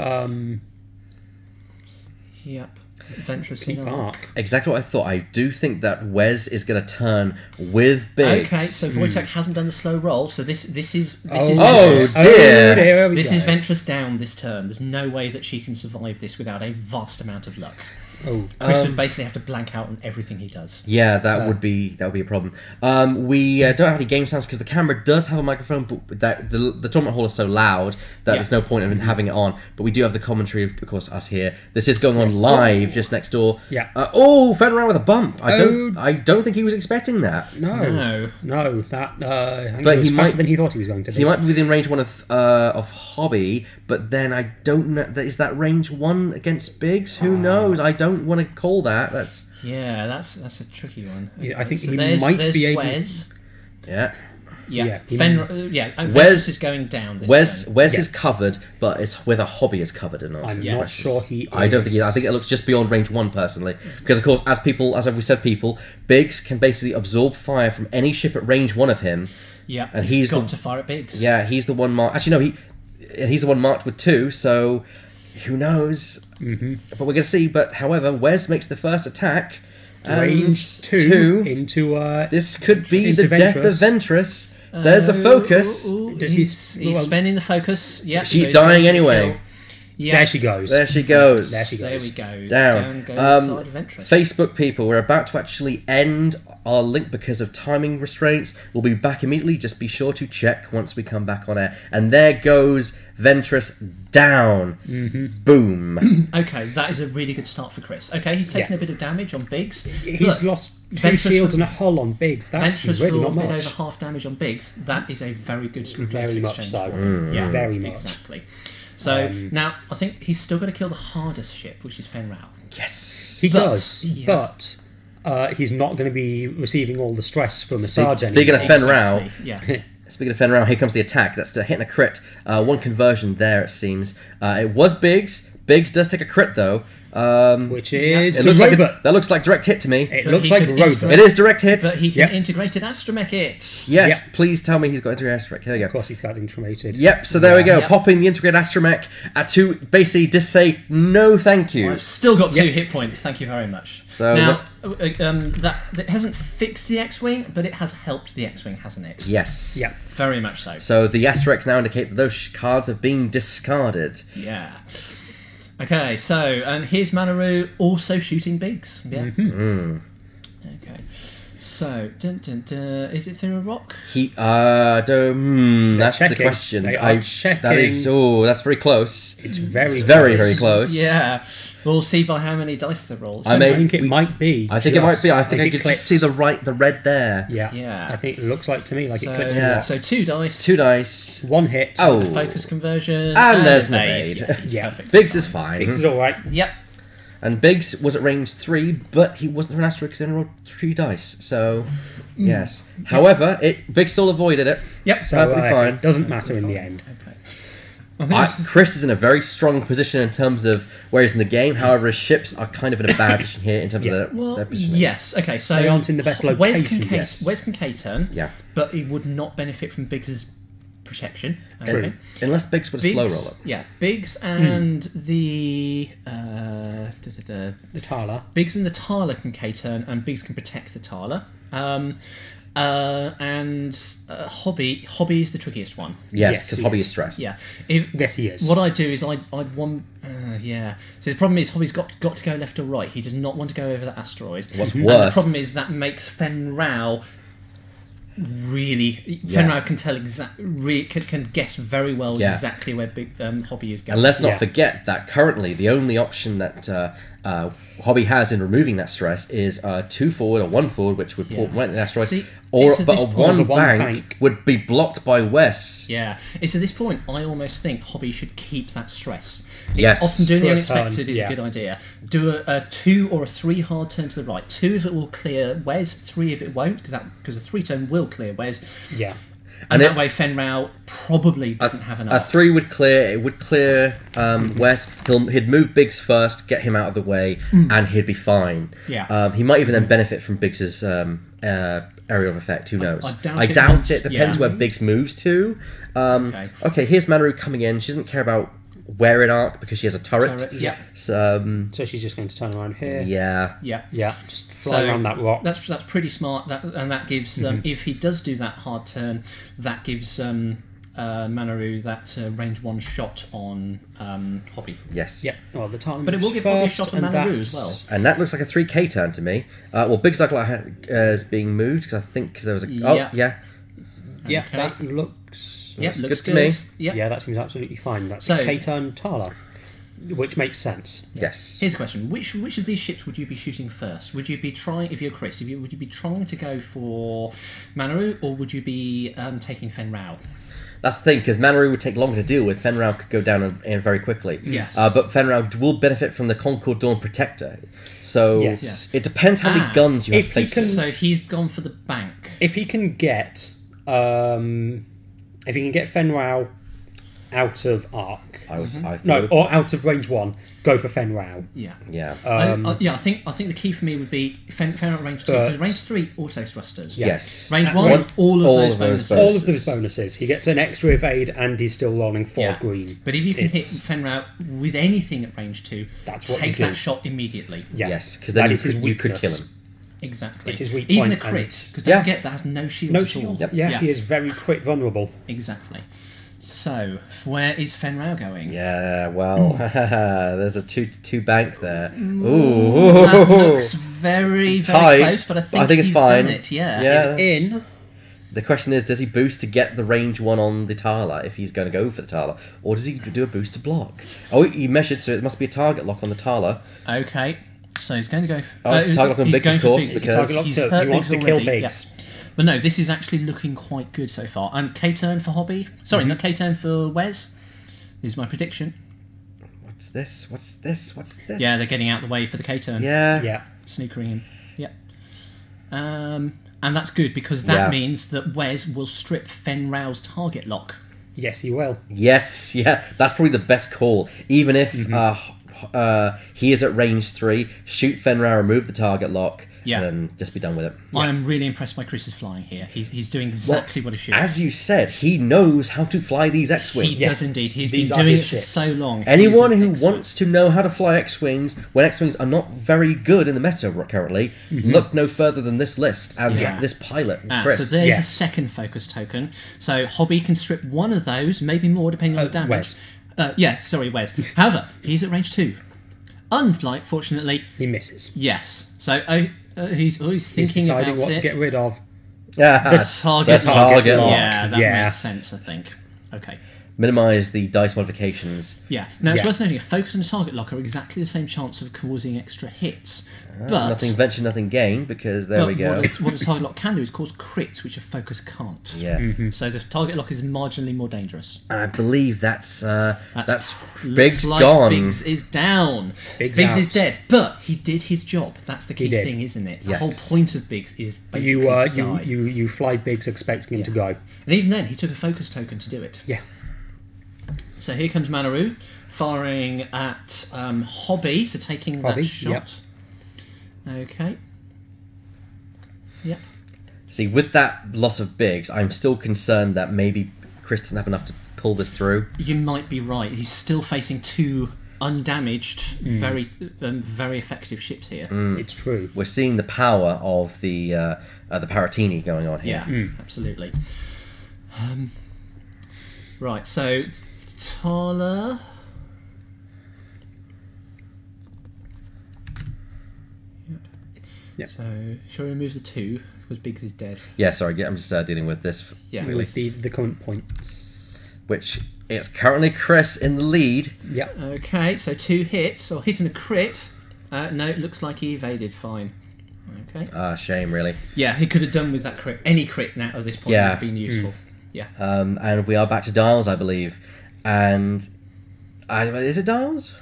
Yep. Ventress in arc. Arc. Exactly what I thought. I do think that Wes is going to turn with Biggs. Okay, so Voitek hasn't done the slow roll, so this is Oh, Ventress. dear. there we This go. is Ventress down this turn. There's no way that she can survive this without a vast amount of luck. Oh, Chris would basically have to blank out on everything he does. Yeah, that would be a problem. We don't have any game sounds because the camera does have a microphone, but that the tournament hall is so loud that there's no point in having it on. But we do have the commentary, of course, us here. This is going on live just next door. Yeah. Fed around with a bump. I don't think he was expecting that. no. That I think But it was he faster might- than he thought he was going to be. He might be within range 1 of Hobby, but then I don't know. Is that range 1 against Biggs? Who knows? I don't want to call that. That's Yeah, that's a tricky one. Yeah, I think so he there's might be able- Wes. yeah. Yeah, he Ventress is going down this turn. Wes is covered, but it's whether Hobby is covered or not. I'm is the not question. sure he is. I don't think. I think it looks just beyond range 1 personally, because of course, as we said, Biggs can basically absorb fire from any ship at range 1 of him. Yeah, and he's got the- to fire at Biggs. Yeah, he's the one marked. Actually, no, he's the one marked with 2. So who knows? Mm-hmm. But we're gonna see. But however, Wes makes the first attack. and range 2 into This could be into the death of Ventress. There's a focus. Does he's well, spending the focus. Yeah, She's so he's dying going to anyway. kill. Yeah, there she goes. There she goes. There she there goes. we go. Down. goes the side of Ventress. Facebook people, we're about to actually end our link because of timing restraints. We'll be back immediately. Just be sure to check once we come back on air. And there goes Ventress down. Mm-hmm. Boom. Okay, that is a really good start for Chris. Okay, he's taken Yeah. a bit of damage on Biggs. He's lost 2 Ventress shields for- and a hull on Biggs. That's Ventress really for a not bit much. over half damage on Biggs. That is a very good Very reflex much exchange so. for him. Yeah, Very much. Exactly. So now I think he's still going to kill the hardest ship, which is Fen Rao. Yes. He But- does, yes. but he's not going to be receiving all the stress from Asajj anymore. Speaking of Fen Rao, Exactly, yeah. Speaking of Fenrir, here comes the attack. That's a hit and a crit. 1 conversion there, it seems. It was Biggs. Biggs does take a crit, though. Which is it the looks robot. that looks like direct hit to me. It looks like robot. It is direct hit. But he can integrated astromech it. Yes, please tell me he's got integrated astromech. There we go. Of course, he's got integrated. Yep, so there we go. Yep. Popping the integrated astromech to basically just say no thank you. I've still got 2 hit points, thank you very much. So now, that hasn't fixed the X-Wing, but it has helped the X-Wing, hasn't it? Yes. Yeah. Very much so. So the asterisks now indicate that those cards have been discarded. Yeah. Okay, so, and here's Manaru also shooting Biggs. Yeah. Okay. So, is it through a rock? That's the checking. question. They are checking. That is, that's very close. It's very very close. Yeah. We'll see by how many dice they roll. I think it might be. I think it might be. I think I could just see the red there. Yeah. Yeah. I think it looks like to me like it clips a lot. So 2 dice. 2 dice. 1 hit. Oh. A focus conversion. And there's an evade. evade. Yeah. Yeah. Biggs is fine. Biggs is alright. Yep. And Biggs was at range 3, but he wasn't an asterisk because he only rolled 3 dice. So, yes. However, Biggs still avoided it. Yep. So Perfectly fine. It doesn't matter in the end. Okay. Chris is in a very strong position in terms of where he's in the game. However, his ships are kind of in a bad position here in terms of their positioning. Yes. Okay. So They aren't in the best location. Wes can K-turn. Yeah. But he would not benefit from Biggs's protection. Okay. Unless Biggs would a slow roll it. Yeah. Biggs and the Tala. Biggs and the Tala can K-turn, and Biggs can protect the Tala. Hobby is the trickiest one. Yes, Yes, because he Hobby is. is stressed. Yeah. Yes, he is. What I do is I'd want. Yeah. So the problem is Hobby's got to go left or right. He does not want to go over the asteroid. What's And worse? the problem is that makes Fen Rao really. Fen Rao can tell can guess very well exactly where Big Hobby is going. And let's not forget that currently the only option that Hobby has in removing that stress is 2 forward or 1 forward, which would port right in the asteroid. See, but a one one bank bank would be blocked by Wes. Yeah, it's at this point I almost think Hobby should keep that stress. Yes. Often doing the For a unexpected turn, is a good idea. Do a 2 or a 3 hard turn to the right. 2 if it will clear Wes, 3 if it won't, because a 3 turn will clear Wes. Yeah. And that way Fen Rao probably doesn't have A enough. 3 would clear. It would clear Wes. He'd move Biggs first, get him out of the way, and he'd be fine. Yeah. He might even then benefit from Biggs's aerial effect. Who knows? I doubt doubt it. Depends where Biggs moves to. Okay. Here's Manaru coming in. She doesn't care about where in arc because she has a turret. Yeah. So she's just going to turn around here. Yeah. Yeah. Yeah. Just fly around that rock. That's pretty smart. That gives if he does do that hard turn, that gives Manaru that range 1 shot on Hobby. Yes. Yeah. Well, the time. But it will give Hobby a shot on Manaru as well. And that looks like a 3K turn to me. Biggs look like is being moved because I think there was a. Oh, yeah. Yeah. Okay. That looks. Yep, Looks looks good to me. Yep. Yeah, that seems absolutely fine. That's So- K-turn Tala, which makes sense. Yes. Here's a question: Which of these ships would you be shooting first? Would you be trying, if you're Chris, would you be trying to go for Manaru, or would you be taking Fen Rao? That's the thing, because Manaru would take longer to deal with. Fenrir could go down in very quickly. Yes. But Fenrir will benefit from the Concord Dawn Protector. So Yes. it depends how many guns you have If he facing. So he's gone for the bank. If he can get, Fenrau out of arc, I thought no, or out of range 1, go for Fenrau. Yeah. yeah. I think the key for me would be Fen at range 2. Because range 3 auto thrusters. Yes. Range At 1, one- all of those bonuses. All of those bonuses. He gets an extra evade and he's still rolling 4 green. But if you can hit It's- Fenrir with anything at range 2, That's what you take do. that shot immediately. Yeah. Yes, because then That you is his could kill weakness. him. Exactly. It's his weak Even a point crit. and- Because don't Yeah. forget, that has no shield No at shield. all. Yep. Yeah, he is very crit vulnerable. Exactly. So, where is Fenrir going? Yeah, well, there's a two bank there. That Ooh. looks very, very Tight, close, but I think it's he's fine. done it, yeah. Yeah. In. The question is, does he boost to get the range 1 on the Tala if he's going to go for the Tala? Or does he do a boost to block? Oh, he measured, so it must be a target lock on the Tala. Okay, so he's going to go... Oh, it's a target lock on he's Biggs, going of for course, Biggs. because- Target lock He's too. hurt He wants Biggs to kill already, Biggs. yeah. But no, this is actually looking quite good so far. And K-turn for Hobby. Sorry, not K-turn for Wes. Is my prediction. What's this? What's this? What's this? Yeah, they're getting out of the way for the K-turn. Yeah. Yeah. Snookering him. Yep. And And that's good, because that means that Wes will strip Fen Rao's target lock. Yes, he will. Yes, yeah, that's probably the best call. Even if he is at range 3, shoot Fen Rao, remove the target lock, and then just be done with it. I am really impressed by Chris's flying here. He's doing exactly what he should. As you said, he knows how to fly these X-Wings. He does indeed. He's been doing it for so long. Anyone who wants to know how to fly X-Wings, when X-Wings are not very good in the meta currently, look no further than this list and this pilot, Chris. So there's a second focus token. So Hobby can strip one of those, maybe more depending on the damage. Wes. However, he's at range 2. Unfortunately, he misses. Yes. So he's thinking deciding about what to get rid of. The target lock. Yeah, that makes sense, I think. Okay. Minimise the dice modifications. Yeah. Now, it's worth noting, a focus and a target lock are exactly the same chance of causing extra hits. But nothing venture, nothing gain, because there we go. What a target lock can do is cause crits, which a focus can't. Yeah. So the target lock is marginally more dangerous. And I believe that's Biggs Biggs gone. Biggs is down. Biggs is dead. But he did his job. That's the key thing, isn't it? The whole point of Biggs is basically to die. You fly Biggs expecting him to go. And even then, he took a focus token to do it. Yeah. So here comes Manaru, firing at Hobby, so taking that shot. Yep. Okay. Yep. See, with that loss of Biggs, I'm still concerned that maybe Chris doesn't have enough to pull this through. You might be right. He's still facing 2 undamaged, very effective ships here. It's true. We're seeing the power of the Paratini going on here. Yeah, absolutely. Right, so Tala. Yep. So Shuri removes the 2 because Biggs is dead. Yeah, sorry, I'm just dealing with this. Yeah. With the current points. Which it's currently Chris in the lead. Yep. Okay, so 2 hits, or hitting a crit. No, it looks like he evaded fine. Okay. Shame, really. Yeah, he could have done with that crit. Any crit now at this point would have been useful. Yeah. And we are back to Dials, I believe. And is it Dials?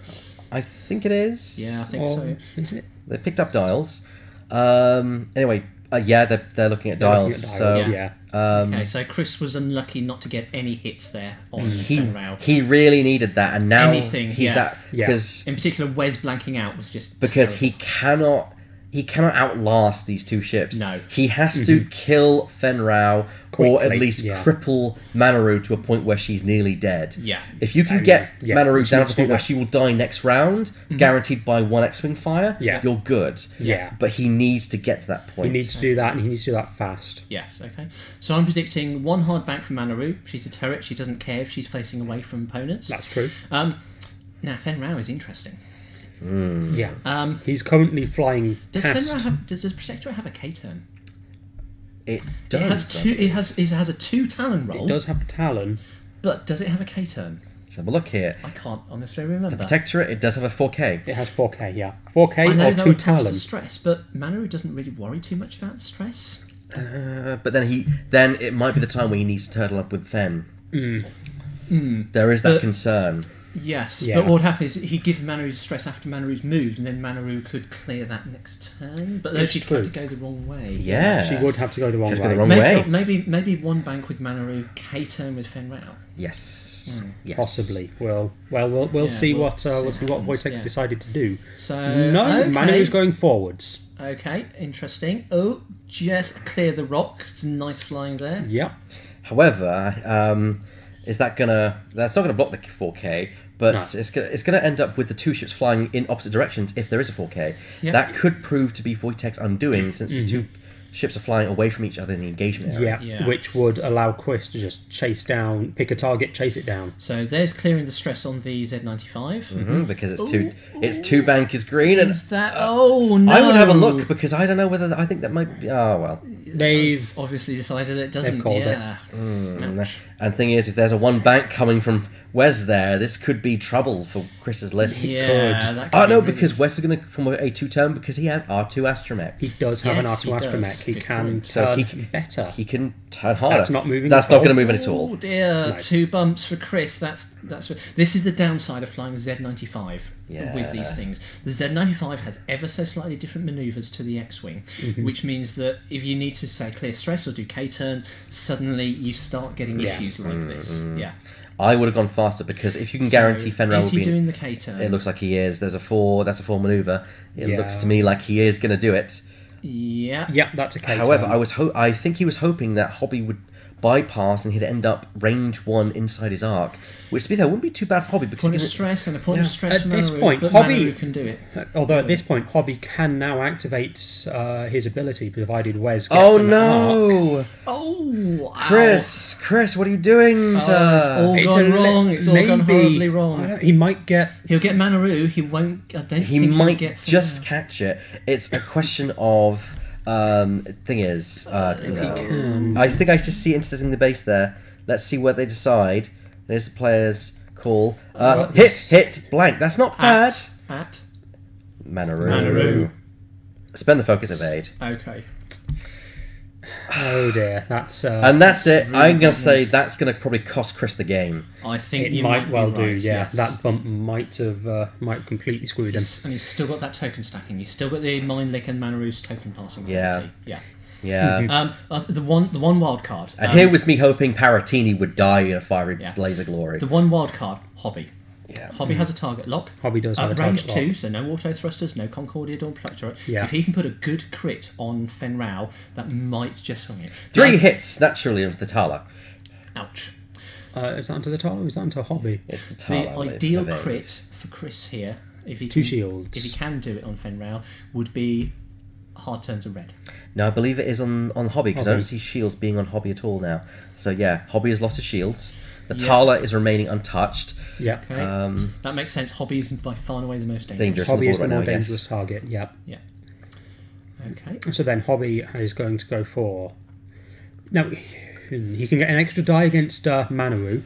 I think it is. Yeah, I think so. Is it? They picked up Dials. Anyway, they're looking at Dials. Okay, so Chris was unlucky not to get any hits there on Fen Rao. He really needed that, and now he's at because in particular, Wes blanking out was just because terrible. he cannot outlast these 2 ships. No. He has to kill Fen Rao or at least cripple Manaru to a point where she's nearly dead. Yeah. If you can get Manaru down to the point where she will die next round, guaranteed by 1 X-Wing fire, you're good. Yeah. But he needs to get to that point. He needs to do that, and he needs to do that fast. Yes, okay. So I'm predicting 1 hard bank from Manaru. She's a turret. She doesn't care if she's facing away from opponents. That's true. Now, Fen Rao is interesting. Yeah. He's currently flying past. Does the Protectorate have a K-turn? It does. It has a 2 Talon roll. It does have the Talon. But does it have a K-turn? Let's have a look here. I can't honestly remember. The Protectorate, it does have a 4K. It has 4K, yeah. 4K I know or 2 Talon. The stress, but Manaru doesn't really worry too much about the stress. But then it might be the time where he needs to turtle up with Fen. There is that concern. Yes, but what would happen is he gives Manaru stress after Manaru's moved, and then Manaru could clear that next turn. But then she'd have to go the wrong way. Yeah, she would have to go the wrong way. Go the wrong way. Maybe 1 bank with Manaru, K-turn with Fen Rao. Yes. Yes, possibly. We'll see what Voitek's decided to do. So Manaru's going forwards. Okay, interesting. Oh, just clear the rock. It's nice flying there. Yep. However, that's not gonna block the 4K, but it's gonna end up with the 2 ships flying in opposite directions if there is a 4K. Yep. That could prove to be Voitek's undoing, since the 2 ships are flying away from each other in the engagement area. Which would allow Chris to just pick a target, chase it down. So there's clearing the stress on the Z95. Because it's 2 bank is green, and that oh no! I would have a look, because I don't know whether I think that might be. Oh well, they've obviously decided it doesn't. They've called it. And the thing is, if there's a 1 bank coming from Wes there, this could be trouble for Chris's list. That could no, because Wes is going to come with a 2 turn because he has R2 Astromech. He does have an R2 Astromech. he can So turn better. He can turn harder. That's not moving That's at not all. going to move at all. Oh dear, No. 2 bumps for Chris. This is the downside of flying Z95 Yeah. with these things. The Z95 has ever so slightly different manoeuvres to the X-Wing, which means that if you need to, say, clear stress or do K-turn, suddenly you start getting issues like this. Yeah. I would have gone faster because if you can guarantee Fenrir is will he be... doing the K-turn? It looks like he is. That's a 4 manoeuvre. It Yeah. looks to me like he is going to do it. Yeah. Yeah, that's a K. However, I think he was hoping that Hobby would bypass and he'd end up range 1 inside his arc, which to be fair wouldn't be too bad for Hobby because Point he of can- stress and a point of stress At from this Manaru, point, but Hobby- Manaru can do it. Although at this point, Hobby can now activate his ability, provided Wes gets Oh an arc. no! Oh, Chris, what are you doing, Oh, sir? it's all It's gone a wrong. It's all gone horribly wrong. He might get. He'll get Manaru. He won't. I don't He think might he'll get just Fenrir. catch it. It's a question of thing is if he can. I think I just see intercepting the base there. Let's see what they decide. There's the players call. Hit blank. That's not bad. At Manaru. Spend the focus evade. okay. Oh dear, that's. And that's it. Really I'm going bad to say news. that's going to probably cost Chris the game. I think it you might well be do. right, Yeah, yes. that bump might have completely screwed him. And he's still got that token stacking. He's still got the Mind Lick and Manaru's token passing. Yeah. ability. Yeah. Yeah. The one wild card. And here was me hoping Paratini would die in a fiery Yeah. blaze of glory. the one wild card. Hobby. Yeah. Hobby has a target lock. Hobby does have a range target 2, lock. so no auto thrusters, no Concordia Dawn Plucturate. Yeah. If he can put a good crit on Fenrir, that might just swing it. 3 Now- hits naturally onto the Tala. Ouch. Is that onto the Tala or is that onto Hobby? It's the The Tala. with ideal evade. crit for Chris here, if he 2 can, shields. if he can do it on Fenrir, would be hard turns of red. No, I believe it is on Hobby because I Hobby. don't see shields being on Hobby at all now. So yeah, Hobby has lost his shields. The Yeah. Tala is remaining untouched. Yeah. Okay, that makes sense. Hobby is by far and away the most dangerous. Dangerous. Hobby on is the board more right now, yes. dangerous target. Yeah. Yeah. Okay. So then Hobby is going to go for. Now he can get an extra die against Manaru,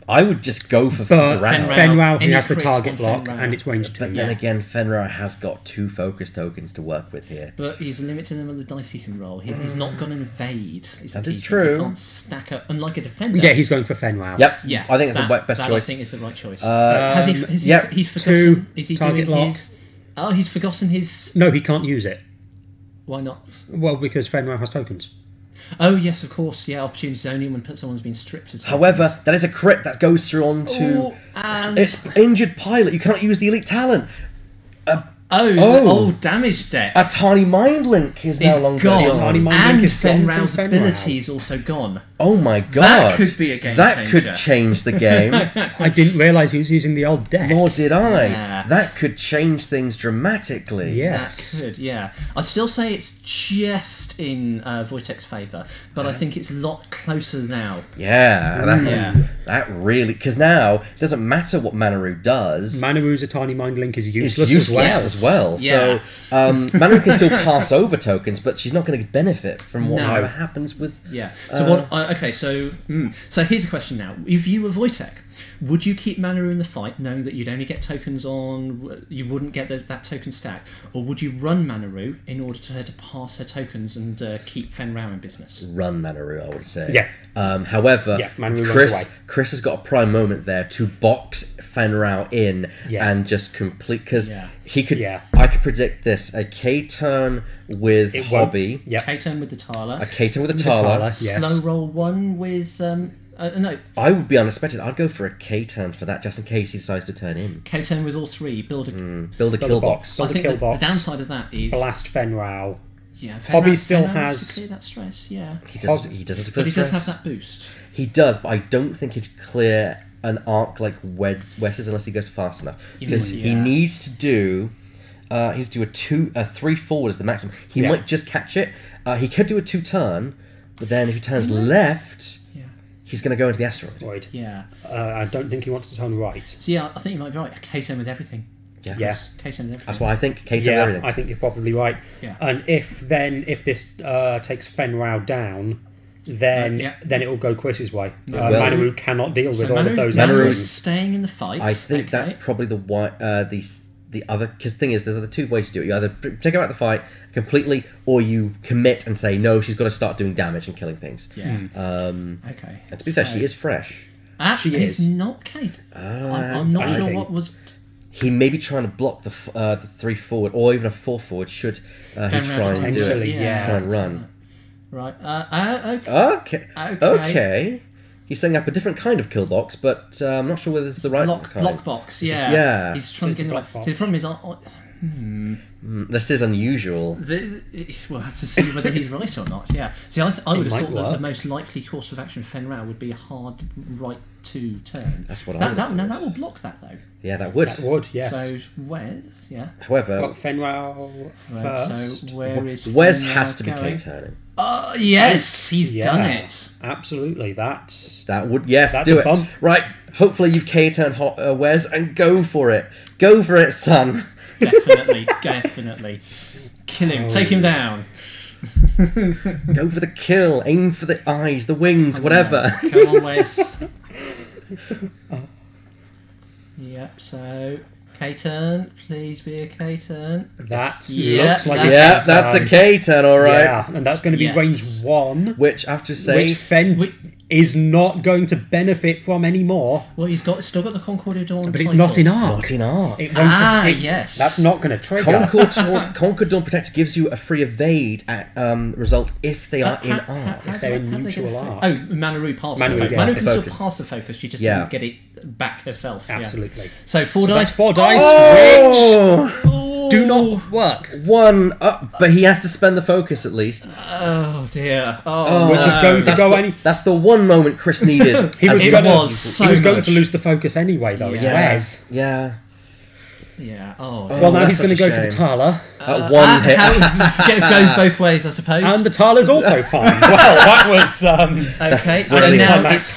I would just go for but Fenrir. Fenrir he Any has the crit target on block Fenrir. and it's range 2. But then again, Fenrir has got 2 focus tokens to work with here. But he's limiting them with the dice he can roll. He's not going to invade. That the is key thing. true. He can't stack up, unlike a defender. Yeah, he's going for Fenrir. Yep. Yeah, I think it's that, the best that choice. I think is the right choice. Yep. He's 2 forgotten. Is he target doing lock. his? Oh, he's forgotten his. No, he can't use it. Why not? Well, because Fenrir has tokens. Oh yes, of course. Yeah, opportunity only when someone's been stripped of. However, that is a crit that goes through onto. Oh, and It's injured pilot. You can't use the elite talent. oh, damage deck. A tiny mind link is no Is longer gone, Tiny Mind and Link is gone from Fenrir's Fenrir. ability is also gone. Oh my god. That could be a game That changer. could change the game. I didn't realise he was using the old deck. Nor did I. Yeah. That could change things dramatically. Yes. That could, yeah. I'd still say it's just in Voitek's favour, but I think it's a lot closer now. Yeah. Yeah. That really... Because now, it doesn't matter what Manaru does. Manaru's a Tiny Mind Link is It's useless, useless as well. as well. Yeah. So Manaru can still pass over tokens, but she's not going to benefit from whatever No. happens with... Yeah. So okay. So here's a question now. If you were Voitek, would you keep Manaru in the fight, knowing that you'd only get tokens on, you wouldn't get that token stack, or would you run Manaru in order to her to pass her tokens and keep Fenrir in business? Run Manaru, I would say. Yeah. However, Yeah, Manaru runs away. Chris has got a prime moment there to box Fenrir in Yeah. and just complete... Because Yeah. he could... Yeah. I could predict this. A K-turn with It won't- Hobby. Yep. K-turn with the Tala. A K-turn with a The Tala. Tala, yes. Slow roll one with no. I would be unexpected. I'd go for a K-turn for that, just in case he decides to turn in. K-turn with all 3. Build a. Build a kill box. Build I a think kill the box. downside of that is Blast Fenrir. yeah. Hobby Fenrir- still Fenrir has- to clear that stress. Yeah. He does have to clear But he does stress. have that boost. He does, but I don't think he'd clear an arc like Wes's unless he goes fast enough. Because he Yeah. needs to do... he needs to do a 3 forward as the maximum. He Yeah. might just catch it. He could do a 2-turn, but then if he turns left, Yeah. he's going to go into the asteroid. Void. Yeah. I don't think he wants to turn right. So yeah, I think you might be right. A K-turn with everything. Yeah. Yeah. K-turn with everything. That's why I think K-turn Yeah, everything. I think you're probably right. Yeah. And if this takes Fenrir down, then yeah. then it will go Chris's way. will. Manaru cannot deal with all of those Manaru's- X-Wings. staying in the fight. I think okay. that's probably the the other, because the thing is, there's the two ways to do it. You either take her out of the fight completely, or you commit and say no, she's got to start doing damage and killing things. Yeah. Okay. And to be fair, she is fresh. She is not Kate. I'm not sure what was. He may be trying to block the 3 forward, or even a 4 forward. Should he try and do it? Try and run. Right. Okay. He's setting up a different kind of kill box, but I'm not sure whether it's the right kind. Block box. Yeah. He's trying to get the right. Box. So the problem is, this is unusual. We'll have to see whether he's right or not. Yeah. See, I would have thought that the most likely course of action for Fenrir would be a hard right 2 turn. That's what I would have thought. That will block that though. Yeah, that would. That would, yes. So Wes, yeah. However, got Fenrir first. So where is Wes Fenrir has to be going? K-turning. Oh yes, he's done it. Absolutely, that would do it. Bump. Right. Hopefully you've K-turned Wes and go for it. Go for it, son. Definitely. Kill him. Take him down. Go for the kill. Aim for the eyes, the wings, whatever. Come on, Wes. Yep. So K-turn. Please be a K-turn. Looks like a K-turn. Yeah, that's a K-turn, all right. Yeah, and that's going to be range 1. Which I have to say, which Fen is not going to benefit from anymore. Well, he's still got the Concord Dawn, but it's not in arc. Not in arc. It won't yes. That's not going to trigger. Concord Dawn Protector gives you a free evade result if they are in arc. If they're in neutral arc. Oh, Manaru passed the focus. Manaru can still pass the focus. She just didn't get it back herself. Absolutely. Yeah. So 4 dice. That's 4 dice, which do not work. 1 up, but he has to spend the focus at least. Oh dear. Which is going to go That's the one moment Chris needed. He was going to lose the focus anyway, though. It's Wes. Yeah. Oh. Well, now he's going to go for the Tala. One hit. It goes both ways, I suppose. And the Tala's also fine. Well, that was okay. So now it's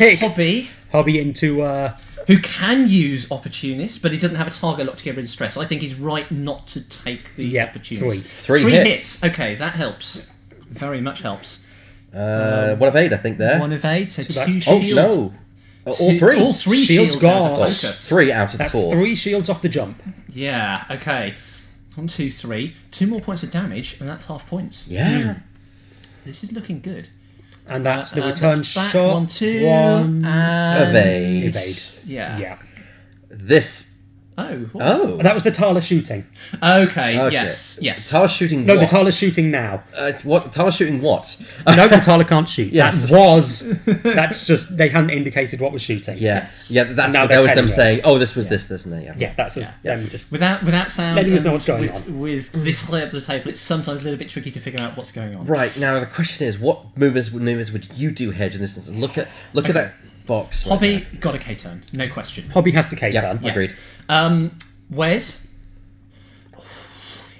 Hobby into. Who can use opportunists, but he doesn't have a target lock to get rid of stress. I think he's right not to take the opportunist. 3 hits. Okay, that helps. Very much helps. 1 evade, I think there. 1 evade, so 2 shields. Oh no! All 3. All 3 shields out of focus. 3 out of That's 4. 3 shields off the jump. Yeah. Okay. 1, 2, 3. 2 more points of damage, and that's half points. Yeah. This is looking good. And that's the return shot. 1, 2, and evade. Yeah. This. Oh. That was the Tala shooting. Okay. Yes. Tala shooting. No, what? the Tala's shooting now. What? Tala shooting what? No, the Tala can't shoot. Yes. That's just they hadn't indicated what was shooting. Yeah. That's what that was them saying. Oh, this was this, and that. Yeah, that's just them just without sound. Letting us know what's going on. With this high up the table, it's sometimes a little bit tricky to figure out what's going on. Right now, the question is, what movements would you do, Hedge, in this instance? Look at that box. Hobby got a K-turn, no question. Hobby has to K-turn. Yeah, agreed. Wes?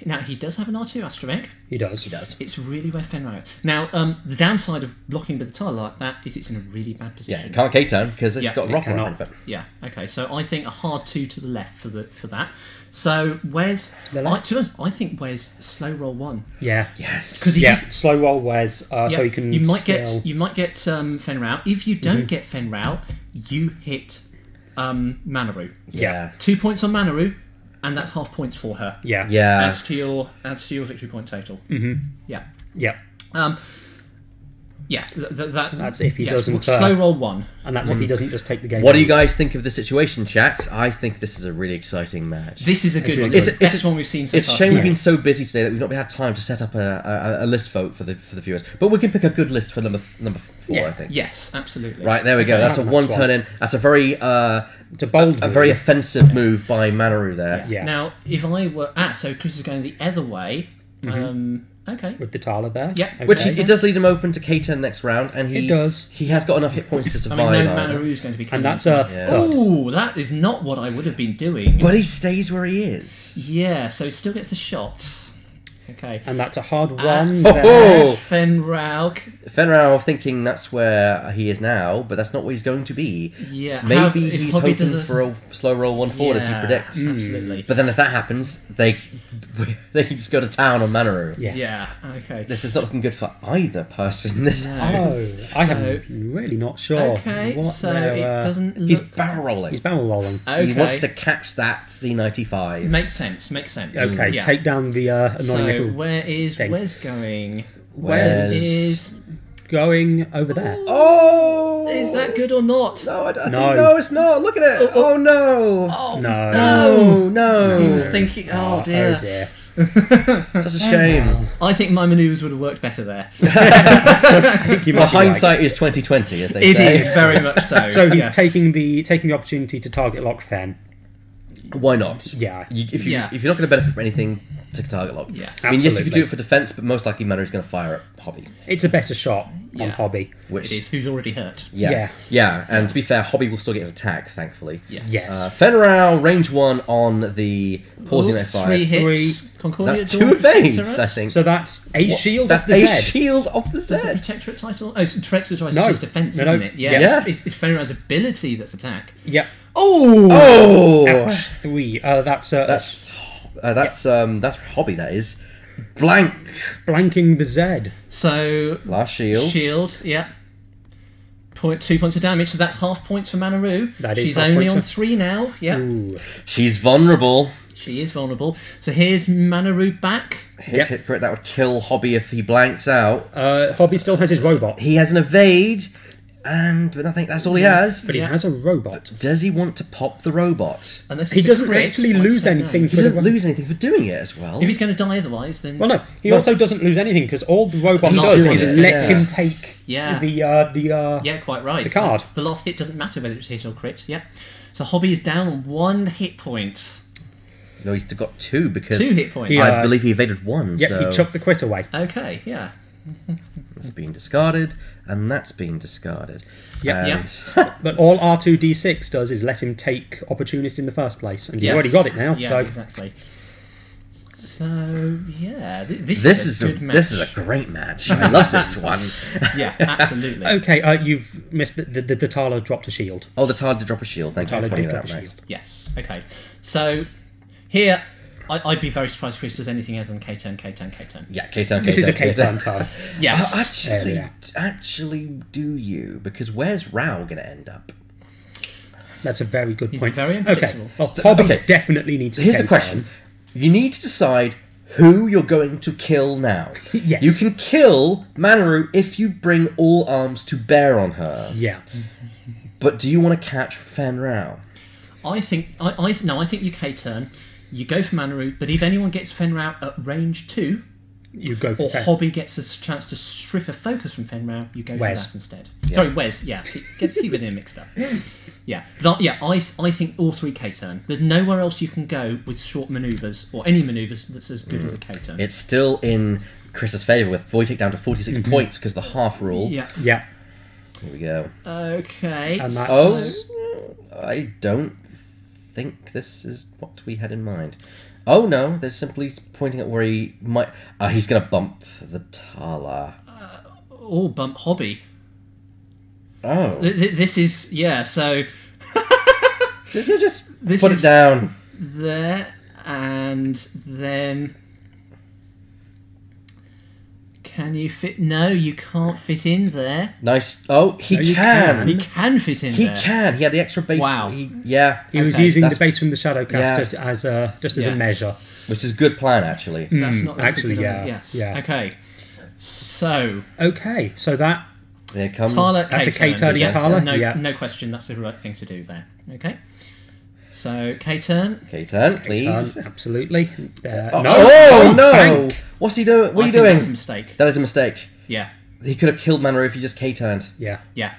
Now, he does have an R2 astromech. He does. It's really where Fenrir is. Now, the downside of blocking with the tile like that is it's in a really bad position. Yeah, can't K-turn because it's got rock on it. Yeah, okay. So I think a hard 2 to the left for that. So Wes, I think Wes slow roll 1. Yeah. Yes. Slow roll Wes, so he can. You might get Fenrir. If you don't get Fenrir, you hit Manaru. Yeah. 2 points on Manaru, and that's half points for her. Yeah. Adds to your victory point total. Mm-hmm. Yeah. That's if he doesn't slow roll 1, and that's if he doesn't just take the game. What do you guys think of the situation, chat? I think this is a really exciting match. This is a good one. It's the best one we've seen so far. It's a shame we've been so busy today that we've not had time to set up a list vote for the viewers. But we can pick a good list for number 4, I think. Yes, absolutely. Right, there we go. That's a 1 turn in. That's a very it's a bold, very offensive move by Manaru there. Yeah. Now, if I were so Chris is going the other way. Okay. With the Tala there. Yeah. Okay. Which it does lead him open to K-turn next round, and he does. He has got enough hit points to survive. Manaru's going to be coming. And that's a third. Ooh, that is not what I would have been doing. But he stays where he is. Yeah, so he still gets a shot. Okay. And that's a hard one. At Oh! Fenraug. Fenrir thinking that's where he is now, but that's not where he's going to be. Yeah. Maybe if he's Hobby does hoping for a slow roll 1-4 as he predicts. Absolutely. But then if that happens, they can just go to town on Manaru. Yeah. Yeah. Okay. This is not looking good for either person in this No. instance. I am really not sure. Okay. what So their, it doesn't look. He's barrel rolling. He's barrel rolling. Okay. He wants to catch that C95. Makes sense. Makes sense. Okay, Yeah. take down the annoying So little where is thing. Wes going? Wes is. going over there. Oh! Is that good or not? No, I think, No. no, it's not. Look at it. Oh, no. Oh No. No, no. He was thinking. Oh dear. Oh dear. Such a shame. I think my manoeuvres would have worked better there. I think you might Well, be right. hindsight is 2020, as they It say. is very much so. So he's yes. taking the opportunity to target lock Fen. Why not? Yeah. If Yeah. you're not going to benefit from anything, take a target lock. Yes. I mean, yes, you could Absolutely. do it for defense, but most likely Manu is going to fire at Hobby. It's a better shot on Yeah. Hobby. Which It is. Who's already hurt? Yeah. And to be fair, Hobby will still get his attack, thankfully. Yeah. Yes. Fenrir, range 1 on the pausing at 5. 3 hits. Three. Concordia. That's Dawn, 2 evades, Protectorate. I think. So that's a What? shield That's of the a Z. shield of the Z. Is it Protectorate title? Oh, it's Protectorate No. is just defense, No, no. isn't it? Yeah. Yeah. It's Fenrir's ability that's attack. Yep. Oh! Ouch, 3. That's That's Hobby, that is. Blank. blanking the Z. So Last shield. shield. Yeah. 2 points of damage. So that's half points for Manaru. That is She's half only points on for- 3 now. Yeah. Ooh. She's vulnerable. She is vulnerable. So here's Manaru back. Hit crit, that would kill Hobby if he blanks out. Hobby still has his robot, He has an evade, but I think that's all he has. but he Yeah. has a robot. Does he want to pop the robot? Unless He it's a doesn't crit, actually I lose say no. anything He for the doesn't lose anything for doing it as well. If he's going to die otherwise, then Well, no, he also doesn't lose anything because all the robot He's does doing is it, let yeah. him take Yeah. the yeah, quite right. the card. The last hit doesn't matter whether it's hit or crit. Yeah. So Hobby is down on 1 hit point. No, he's got 2 because 2 hit points. Yeah. I believe he evaded 1. Yep, so he chucked the crit away. Okay. Yeah. it's been discarded, and that's been discarded. Yep. And But all R2D6 does is let him take opportunist in the first place, and he's Yes. already got it now. Yeah, so exactly. So yeah, this this is a good match. this is a great match. I love this one. Yeah, absolutely. okay, you've missed the Tala dropped a shield. Oh, the Tard did drop a shield. Thank you Tala for pointing did that drop out, a Max. shield. Yes. Okay. So here, I'd be very surprised if Chris does anything other than K-turn, K-turn, K-turn. Yeah, K-turn, This is a K-turn. K-turn Tala. Yes. Actually, do you? Because where's Rao going to end up? That's a very good He's point. very okay, unpredictable. well, Hobby okay. definitely needs to Here's the K-turn. question. You need to decide who you're going to kill now. Yes. You can kill Manaru if you bring all arms to bear on her. Yeah. But do you want to catch Fan Rao? I think I think you K-turn. You go for Manaru, but if anyone gets Fenrir at range 2, You go for or Fen. Hobby gets a chance to strip a focus from Fenrir, you go Wes. for that instead. Sorry, Wes. Yeah, keep it in mixed up. Yeah, but I think all 3 K-turn. There's nowhere else you can go with short manoeuvres or any manoeuvres that's as good as a K-turn. It's still in Chris's favour with Voitek down to 46 points because the half rule. Yeah. Yeah. Here we go. Okay. And that's- Oh, I don't think this is what we had in mind. Oh no, they're simply pointing at where he might. He's going to bump the Tala. Or bump Hobby. Oh, This is So just This put is- it down. there, and then can you fit? No, you can't fit in there. Nice. Oh, he No, you can. He can fit in He there. can. He had the extra base. Wow. He He was Okay, using the that's- base from the Shadowcaster Yeah. as a Yes. measure. which is a good plan actually. That's not that's a actually, good yeah, idea. Yes. yeah. Okay. So Okay, so that There comes. Tala That's a K-turn. K-turn, Yeah, Tala? No, Yeah. no question. That's the right thing to do there. Okay. So K-turn. K-turn, please. turn, absolutely. Oh, No, oh, no! bank. What's he doing? What are I you think doing? That's a mistake. That is a mistake. Yeah. He could have killed Manaru if he just K-turned. Yeah. Yeah.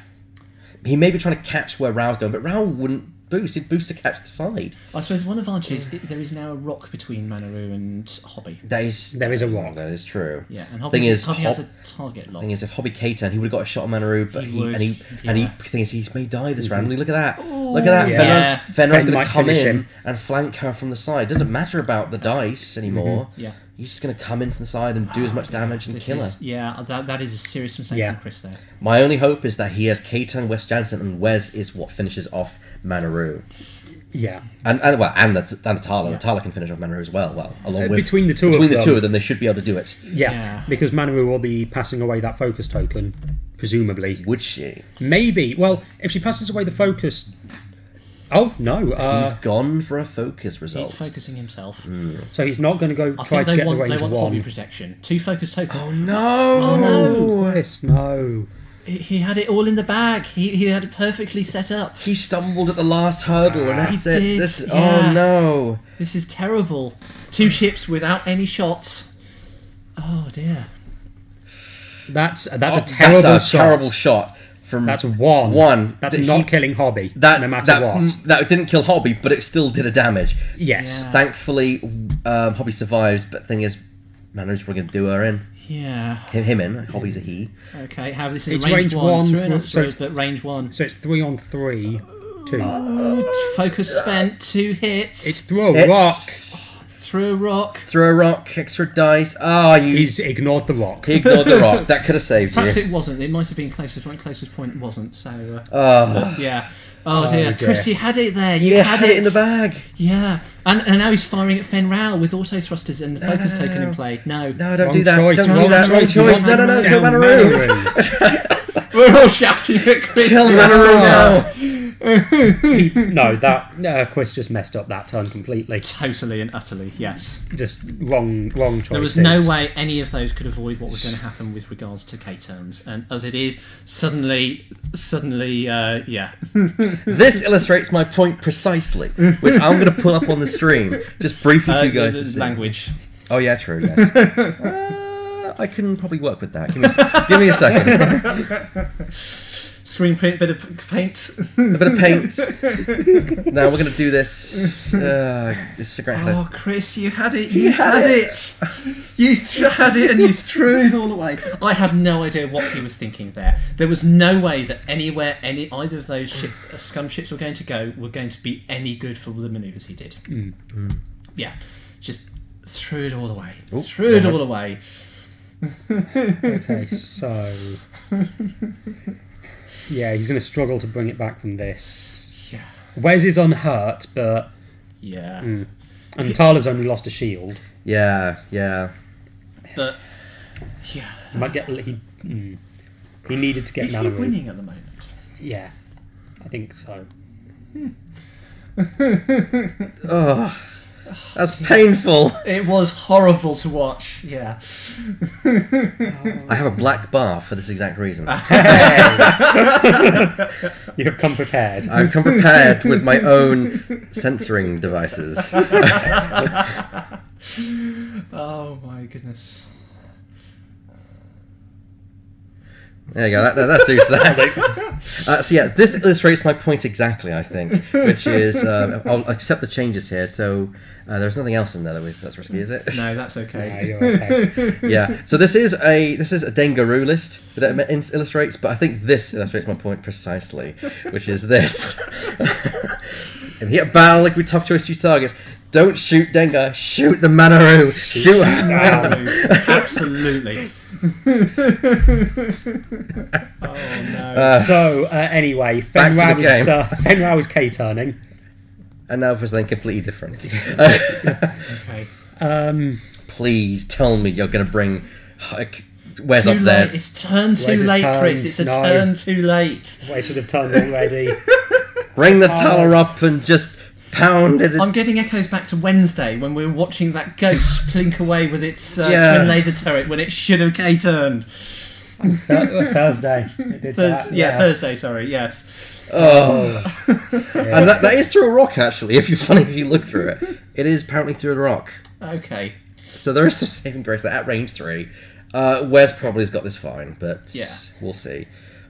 He may be trying to catch where Rao's going, but Rao wouldn't boost. He'd boost to catch the side. I suppose one advantage is there is now a rock between Manaru and Hobby. That is. There is a rock. That is true. Yeah, and Hobby, Thing is, Hobby has a target lock. Thing is, if Hobby K-turned, he would have got a shot on Manaru, but He would, thing is, he may die this round. Look at that! Look at that! Yeah. Fenrir's Fen going might to come finish in him. and flank her from the side. Doesn't matter about the dice anymore. Yeah. He's just going to come in from the side and do as much damage and kill her. Yeah, that is a serious mistake from Chris there. My only hope is that he has K-Turn Wes Jansen, and Wes is what finishes off Manaru. Yeah. And the Tala. Yeah. Tala can finish off Manaru as well. Well, along with between the two of them, they should be able to do it. Yeah. Because Manaru will be passing away that focus token, presumably. Would she? Maybe. Well, if she passes away the focus... Oh, no. He's gone for a focus result. He's focusing himself. So he's not going to go try to get the range they want 1. hobby protection. 2 focus tokens. Oh, no! Oh, no! Chris, no. He had it all in the bag. He had it perfectly set up. He stumbled at the last hurdle, and that's it. Did, Oh, no. This is terrible. 2 ships without any shots. Oh, dear. That's a terrible shot. Terrible shot. That's one. That's not killing Hobby, no matter what. That didn't kill Hobby, but it still did a damage. Yes. Yeah. Thankfully, Hobby survives, but the thing is, Manaru's probably going to do her in. Yeah. Him in. Hobby's a he. Okay, have this in It's range 1. so it's range 1. So it's 3 on 3. 2. Focus spent, 2 hits. It's through a rock. Through a rock. Through a rock, extra dice. He's ignored the rock. He ignored the rock. That could have saved Perhaps you. it wasn't. It might have been closest. One closest point wasn't. So. Yeah. Oh, dear. dear. Chris, you had it there. You had it in the bag. Yeah. And now he's firing at Fen Rao with auto thrusters and the focus token in play. No, don't Wrong do that. choice, Don't wrong do that. Wrong choice. choice. No, kill Manaru. We're all shouting at Chris. Kill Manaru now. No, that Chris just messed up that turn completely. Totally and utterly, yes. Just wrong choices. There was no way any of those could avoid what was going to happen with regards to K-turns, and as it is, suddenly, yeah. This illustrates my point precisely, which I'm going to pull up on the stream, just briefly for you guys to see. Language. Oh yeah, true. Yes. I can probably work with that. Give me a second. Screen print, bit of paint. A bit of paint. Now we're going to do this. Let's figure out how to... Oh, Chris, you had it. You had it. You had it and you threw it all away. I have no idea what he was thinking there. There was no way that either of those scum ships were going to be any good for the manoeuvres he did. Yeah, just threw it all away. Threw it all away. Okay, so... Yeah, he's going to struggle to bring it back from this. Yeah. Wes is unhurt, but... Yeah. And Tala's only lost a shield. Yeah. But... Yeah. He might get... He needed to get Is he Manaru. winning at the moment? Yeah, I think so. Oh, that's painful. It was horrible to watch, yeah. I have a black bar for this exact reason. You have come prepared. I've come prepared with my own censoring devices. Oh my goodness. There you go, that suits that. So yeah, this illustrates my point exactly, I think, which is, I'll accept the changes here, so there's nothing else in there that's risky, is it? No, that's okay. Yeah, you're okay. Yeah, so this is a Dengaroo list that it illustrates, but I think this illustrates my point precisely, which is this. If you hit a battle like with tough choice few targets, don't shoot Dengar, shoot the Manaru, shoot her. Absolutely. Oh no. So, anyway, Fenrau was K-turning. And now for something completely different. Okay. Please tell me you're going to bring Wes up there. It's turned too Wes late, turned. Chris. It's a No. turn too late. Wes should have turned already. Bring the Taller up and just pound it. I'm getting echoes back to Wednesday when we were watching that ghost plink away with its Yeah. twin laser turret when it should have K-turned. Thursday. It did that, Thursday, sorry, yes. Oh. And that is through a rock, actually, if you look through it. It is apparently through a rock. Okay. So there is some saving grace at range 3. Wes probably has got this fine, but Yeah. we'll see.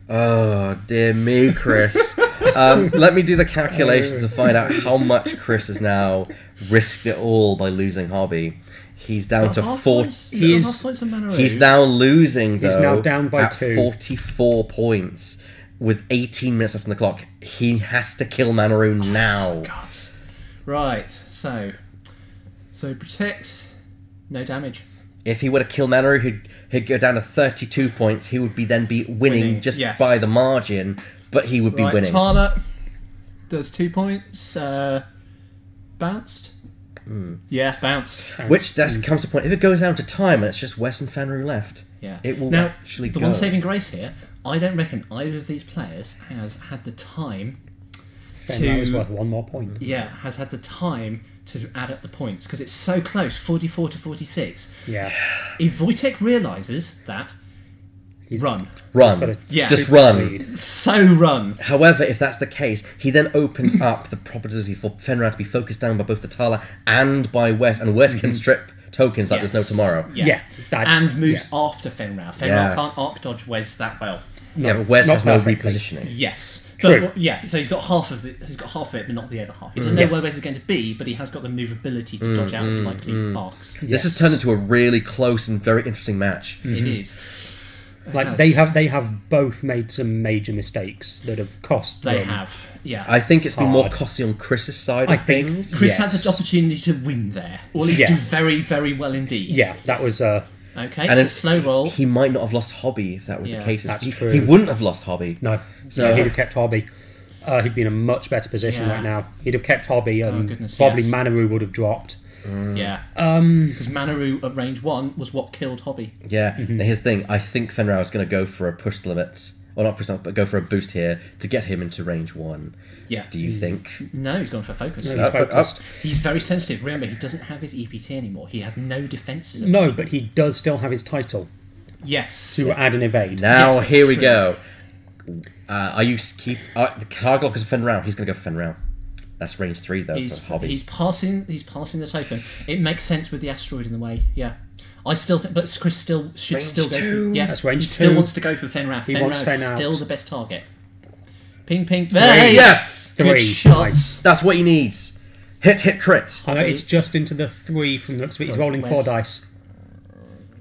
Oh, dear me, Chris. Let me do the calculations to find out how much Chris has now risked it all by losing Hobby. He's down to 40. He's now losing, though, He's now down by at 2. 44 points with 18 minutes left on the clock. He has to kill Manaru now. God. Right, so protect No damage. If he were to kill Manaru, he'd go down to 32 points. He would then be winning just yes. by the margin, but he would be winning. Tala does 2 points. Bounced. Yeah, bounced. Which comes to the point. If it goes down to time and it's just Wes and Fenrir left, Yeah. it will now, actually the go. one saving grace here, I don't reckon either of these players has had the time Fenrir is worth 1 more point. Yeah, has had the time to add up the points because it's so close, 44 to 46. Yeah. If Voitek realises that, run. gotta- Yeah. Just run. So run. However, if that's the case, he then opens up the probability for Fenrir to be focused down by both the Tala and by Wes, and Wes can strip tokens like there's no tomorrow. Yeah. And moves after Fenrir. Fenrir can't arc dodge Wes that well. Yeah, but Wes not has no perfectly. repositioning. Yes. True. But, yeah, so he's got half of it, but not the other half. He doesn't know where Wes is going to be, but he has got the movability to dodge out of likely arcs. This has turned into a really close and very interesting match. It is. It Like has. they have both made some major mistakes that have cost They them. have. Yeah. I think it's been more Hard. costly on Chris's side I of think things. Chris had yes. the opportunity to win there, or at least Yes. do very, very well indeed. Yeah, that was Okay, And so then slow roll. He might not have lost Hobby if that was Yeah. the case. That's he, true. He wouldn't have lost Hobby. no. So- So he'd have kept Hobby. He'd be in a much better position Yeah. right now. He'd have kept Hobby, and goodness, probably yes. Manaru would have dropped. Yeah. Because Manaru at range 1 was what killed Hobby. Yeah. Now here's the thing. I think Fenrir is going to go for a push the limits. Or not push the limit, but go for a boost here to get him into range 1. Yeah. Do you think? No, he's gone for focus. No, he's focused. He's very sensitive. Remember, he doesn't have his EPT anymore. He has no defences. No, but he does still have his title Yes. to add and evade. Now, Yes, that's here we true. go. Are you keep... the Carglock is a Fenrir. He's going to go for Fenrir. That's range 3, though, for Hobby. He's passing the token. It makes sense with the asteroid in the way. Yeah. I still think, but Chris should Range still go 2. for. Yeah, That's range he still 2. wants to go for Fenrir. He wants Fenrir is Fen out. still the best target. Ping, ping. Three. Yes! 3. shot. Nice. That's what he needs. Hit, crit. I know it's just into the 3 from the looks of it. He's rolling 4 Where's- dice.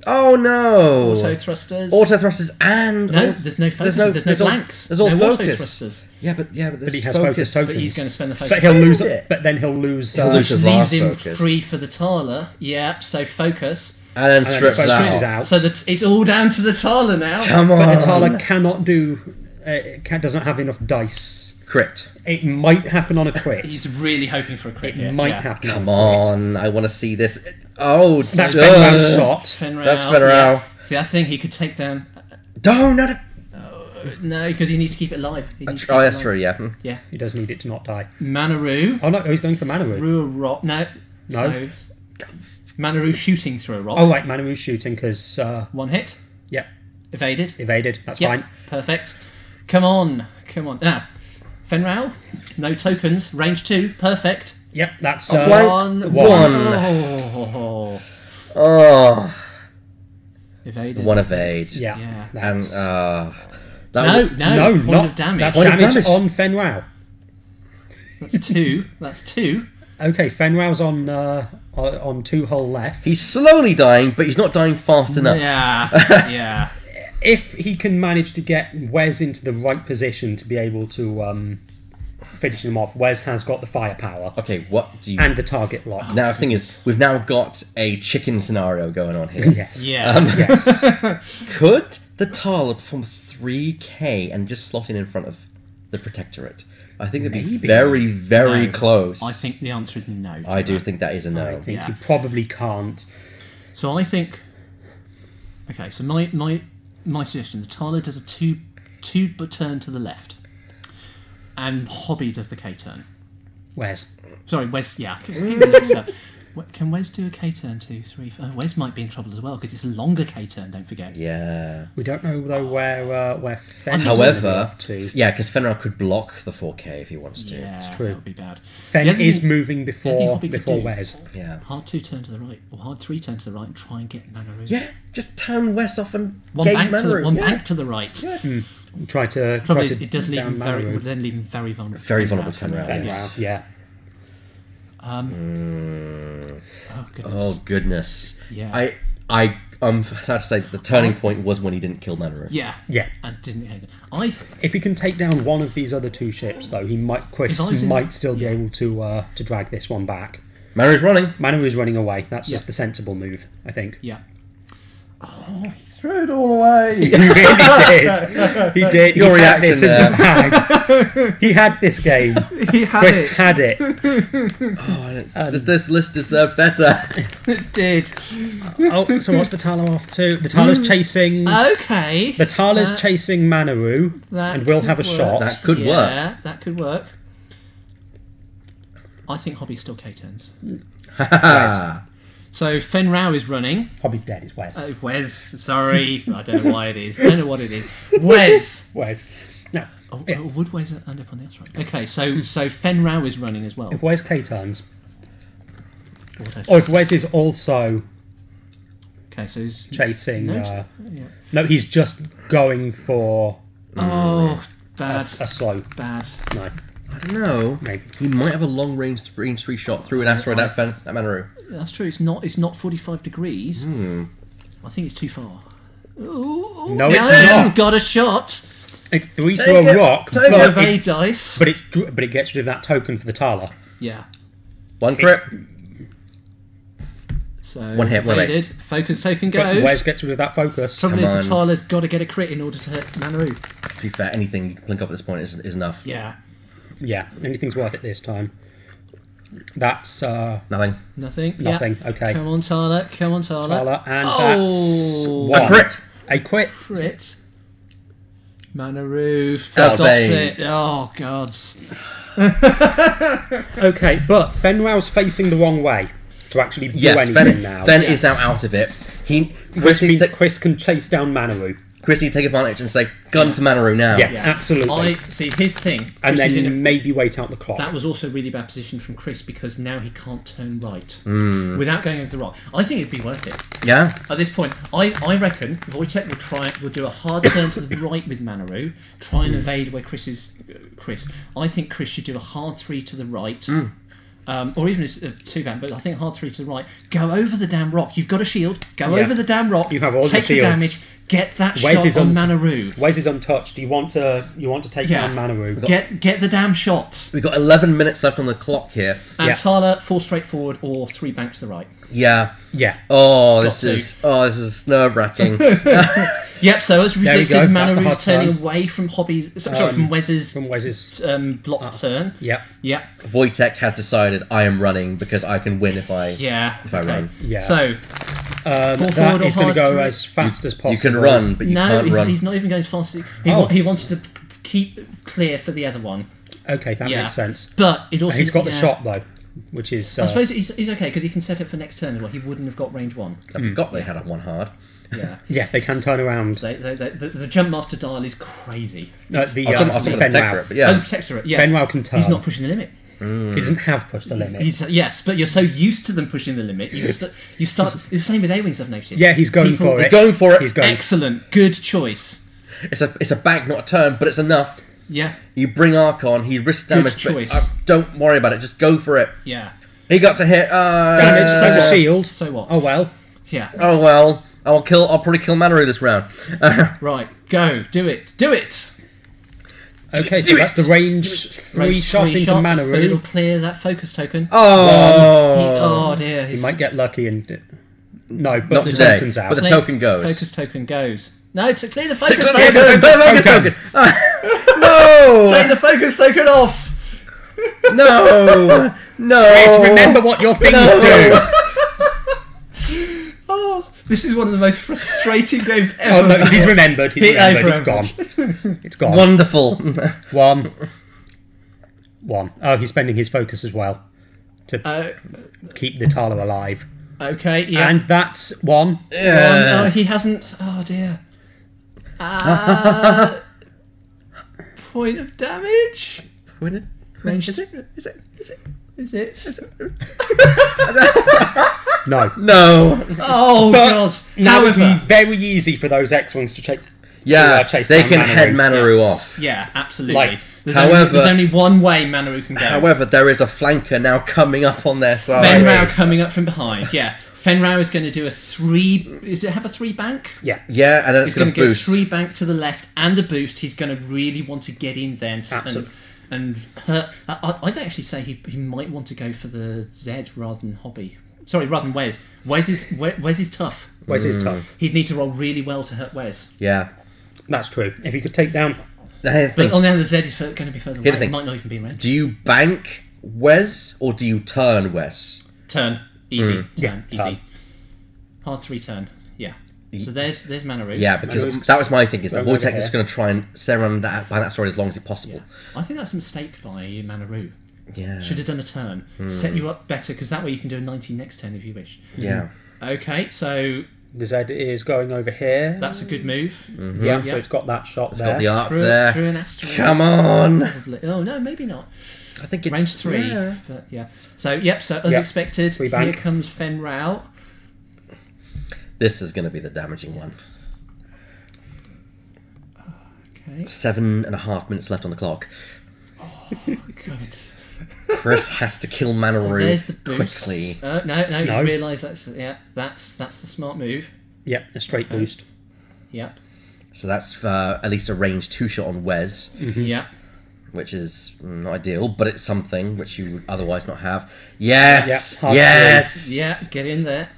Oh, no. Auto thrusters. Auto thrusters and... No, there's no focus. There's no blanks. There's all no auto focus. thrusters. Yeah, but there's But he has focus tokens. But he's going to spend the focus. But he'll lose. Spend it. But then he'll lose. He'll lose his last Leaves him focus. free for the Tala. Yeah, so focus. And then and then strips focus is out. out. So that it's all down to the Tala now. Come on. But Atala cannot do. Does not have enough dice. Crit. It might happen on a crit. He's really hoping for a crit It here. might yeah. happen Come on a crit. on. I want to see this. Oh, That's ugh. Fenrir's shot. Fenrir. That's Fenrir. Yeah. See, that's the thing. He could take down. No, no, no. No, because he needs to keep it alive. He needs to keep Oh, it that's alive. true, yeah. Yeah. He does need it to not die. Manaru. Oh no, he's going for Manaru. Through a rock. No. No. So, Manaru shooting through a rock. Oh right, Manaru's shooting because One hit. yeah, Evaded. evaded. That's Yep, fine. perfect. Come on. Now, Fenrir, no tokens, range 2, perfect. Yep, that's blank one. Oh. Oh. Evaded. One evade. Yeah, Yeah. And, that's that No, would- no, point not of damage. That's Point of damage, damage. on Fenrir. That's 2. That's 2. Okay, Fenrir's on 2 hull left. He's slowly dying, but he's not dying fast enough. Yeah. Yeah. If he can manage to get Wes into the right position to be able to finish him off, Wes has got the firepower Okay, what do you... and the target lock. Now, the thing is, we've now got a chicken scenario going on here. Yes. Yeah. Yes. Could the Tala perform 3k and just slot in front of the Protectorate? I think that'd be Maybe. very, very No. close. I think the answer is no. to I do that. think that is a I no. think Yeah. he probably can't. So I think. Okay, so my suggestion: the Tala does a two turn to the left, and Hobby does the K turn. Wes. Sorry, Wes. Yeah, I keep getting mixed up. Can Wes do a K turn 2, 3, 4? Wes might be in trouble as well because it's a longer K turn. Don't forget. Yeah. We don't know though where Fenrir's However, off to. yeah, because Fenrir could block the 4k if he wants to. Yeah, true. that would be bad. Fen The other is thing- moving the other thing before Hobby could before do- Wes. Yeah. Hard 2 turn to the right, or hard 3 turn to the right, and try and get Manaru. Yeah, just turn Wes off and One gauge bank to the Manaru. one Yeah. bank to the right. Try to Trouble try is, to it does leave down him very, Manaru. would then leave him very vulnerable. Very vulnerable to Fenrir, Fenrir, yes. yeah. Oh goodness. Oh goodness. Yeah. I'm sad to say that the turning point was when he didn't kill Manaru. Yeah. Yeah. And didn't hit it. If he can take down one of these other 2 ships, though, Chris If I was in- might still be yeah. able to drag this one back. Manaru's running. Manaru is running away. That's just the sensible move, I think. Yeah. Threw it all away. He really did. He did. Your He had reaction this in the bag. He had this game. He had Chris it. had it. Does this list deserve better? It did. Oh, so what's the Talo off to? The Talo's chasing. Okay. The Talo's chasing Manaru, That and will have a could shot. work. That could work. Yeah, that could work. I think Hobby's still K-turns. So Fen Rao is running. Hobby's dead. It's Wes. Wes, sorry. I don't know why it is. I don't know what it is. Wes. Wes. No. Oh, would Wes end up on the outside? Okay, so Fen Rao is running as well. If Wes K-turns. Or if Wes is also Okay, so he's chasing. Yeah. No, he's just going for Oh, bad. a slow. Bad. No. I don't know. Maybe. He might have a long-range 3 shot through an asteroid at Manaru. That's true. It's not 45 degrees. I think it's too far. Ooh, No, it's He's not. got a shot. It's 3 through a rock, Take Got a but evade dice. it gets rid of that token for the Tala. Yeah. 1 crit. So One hit, one evaded. Focus token But goes. Wes gets rid of that focus. Trouble Come is the on. Tala's got to get a crit in order to hit Manaru. To be fair, anything you can blink off at this point is enough. Yeah. Yeah, anything's worth it this time. That's Nothing. Nothing. Nothing, Yeah. okay. Come on, Tala. Come on, Tala. Tala, and Oh. that's A 1. crit. A crit. Crit. Manaru Oh, stops bang. it. Oh, gods. Okay, but Fenral's facing the wrong way to actually do Yes, anything now. Fen is now out of it. Which means Chris can chase down Manaru. Chris needs to take advantage and say, gun for Manaru now. Yeah, absolutely. I see his thing. And Chris is in a- then maybe wait out the clock. that was also a really bad position from Chris because now he can't turn right Hmm. without going over the rock. I think it'd be worth it. Yeah? At this point, I reckon Voitek will do a hard turn to the right with Manaru, try and evade where Chris is. I think Chris should do a hard 3 to the right. Or even a 2-band, but I think hard 3 to the right. Go over the damn rock. You've got a shield. Go Yeah. over the damn rock. You have all the take the shields. damage. Get that Wes is shot on on- Manaru. Wes is untouched. You want to take down Manaru. Get the damn shot. We've got 11 minutes left on the clock here. And Yeah. Tala, 4 straight forward or 3 bank to the right. Yeah. Yeah. Oh, this Got to. is nerve-wracking. Yep. So as we There we predicted, go. That's the hard Manaru's turning turn. away from Hobby's. Sorry, from Wes's From Wes's. block turn. Yep. Yep. Voitek has decided I am running because I can win if I Yeah. if I run. Yeah. So That forward or is going to hard go 3? as fast as possible. You can run, but you no, can't run. he's not even going as fast. He wanted to keep clear for the other one. Okay, that Yeah. makes sense. But it also He's got the yeah. shot though, which is. I suppose he's okay because he can set it for next turn as well. He wouldn't have got range 1. I forgot they had a 1 hard. Yeah. Yeah, they can turn around. The jump master dial is crazy. The I'll talk about the Fenrau. protectorate, but Oh, the yeah. protectorate. Yes. Fenrau can turn. He's not pushing the limit. He doesn't have pushed the limit. Yes, but you're so used to them pushing the limit. You start. It's the same with A-wings. I've noticed. Yeah, he's going People- for it. He's going for it. He's going. Excellent, good choice. It's a bag, not a turn, but it's enough. Yeah, You bring Archon, he risks damage, but choice. don't worry about it. Just go for it. yeah. He got a hit. Damage. There's a shield. So what? Oh well. Yeah. Oh well. I'll probably kill Manaru this round. Right. Go. Do it. Do it. Okay, so do that's it. the range 3 Range shot 3 into shots, but it'll Manaru. clear that focus token. Oh. Oh dear. He might get lucky and no, but Not the today, token's out. but the Clear- token goes. Focus token goes. No, to clear the focus Focus token. token. No. Take the focus token off. No. No. Chris, remember what your things do. Oh, this is one of the most frustrating games ever. Oh no, he's remembered. He's Yeah, remembered. It's remembered. gone. It's gone. Wonderful. One. Oh, he's spending his focus as well to keep the Tala alive. Okay, yeah. And that's 1. Oh, he hasn't. Oh dear. Point of damage. Range. Is it? Is it? Is it? No. No. Oh But god. now it's However, very easy for those X-Wings to chase. Yeah, chase they down can Manaru. head Manaru yes. off. Yeah, absolutely. Like, there's only one way Manaru can go. However, there is a flanker now coming up on their side. Fenrau coming up from behind. Yeah, Fenrau is going to do a 3. Is it have a 3 bank? Yeah. Yeah, and then it's He's going going to to go boost. 3 bank to the left and a boost. He's going to really want to get in then. Absolutely. and I'd actually say he might want to go for the Z rather than Hobby. Sorry, rather than Wes. Wes is tough. Wes is tough. He'd need to roll really well to hurt Wes. Yeah. That's true. If he could take down... But on the other, the Z is going to be further away. It might not even be around. Do you bank Wes or do you turn Wes? Turn. Easy. Yeah, Easy. turn. Hard 3 turn. Yeah. So there's Manaroo. Yeah, because that was my thing, is that Voitek is going to try and stay around behind that sword as long as possible. Yeah. I think that's a mistake by Manaroo. Yeah. Should have done a turn. Set you up better, because that way you can do a 90 next turn if you wish. Yeah. Okay, so... The Z is going over here. That's a good move. Yeah, so it's got that shot there. It's got the arc there. Through an asteroid. Come on! Probably. Oh, no, maybe not. I think it... Range 3. Yeah. But yeah. So, so as expected, here comes Fen Rao. This is going to be the damaging one. Okay. 7.5 minutes left on the clock. Oh, God. Chris has to kill Manaroo there's the boost. quickly. No, you realise that's the smart move. Yep, a straight boost. Yep. So that's at least a range 2 shot on Wes. Yep. Which is not ideal, but it's something which you would otherwise not have. Yes! Yep, yes! Yeah, get in there.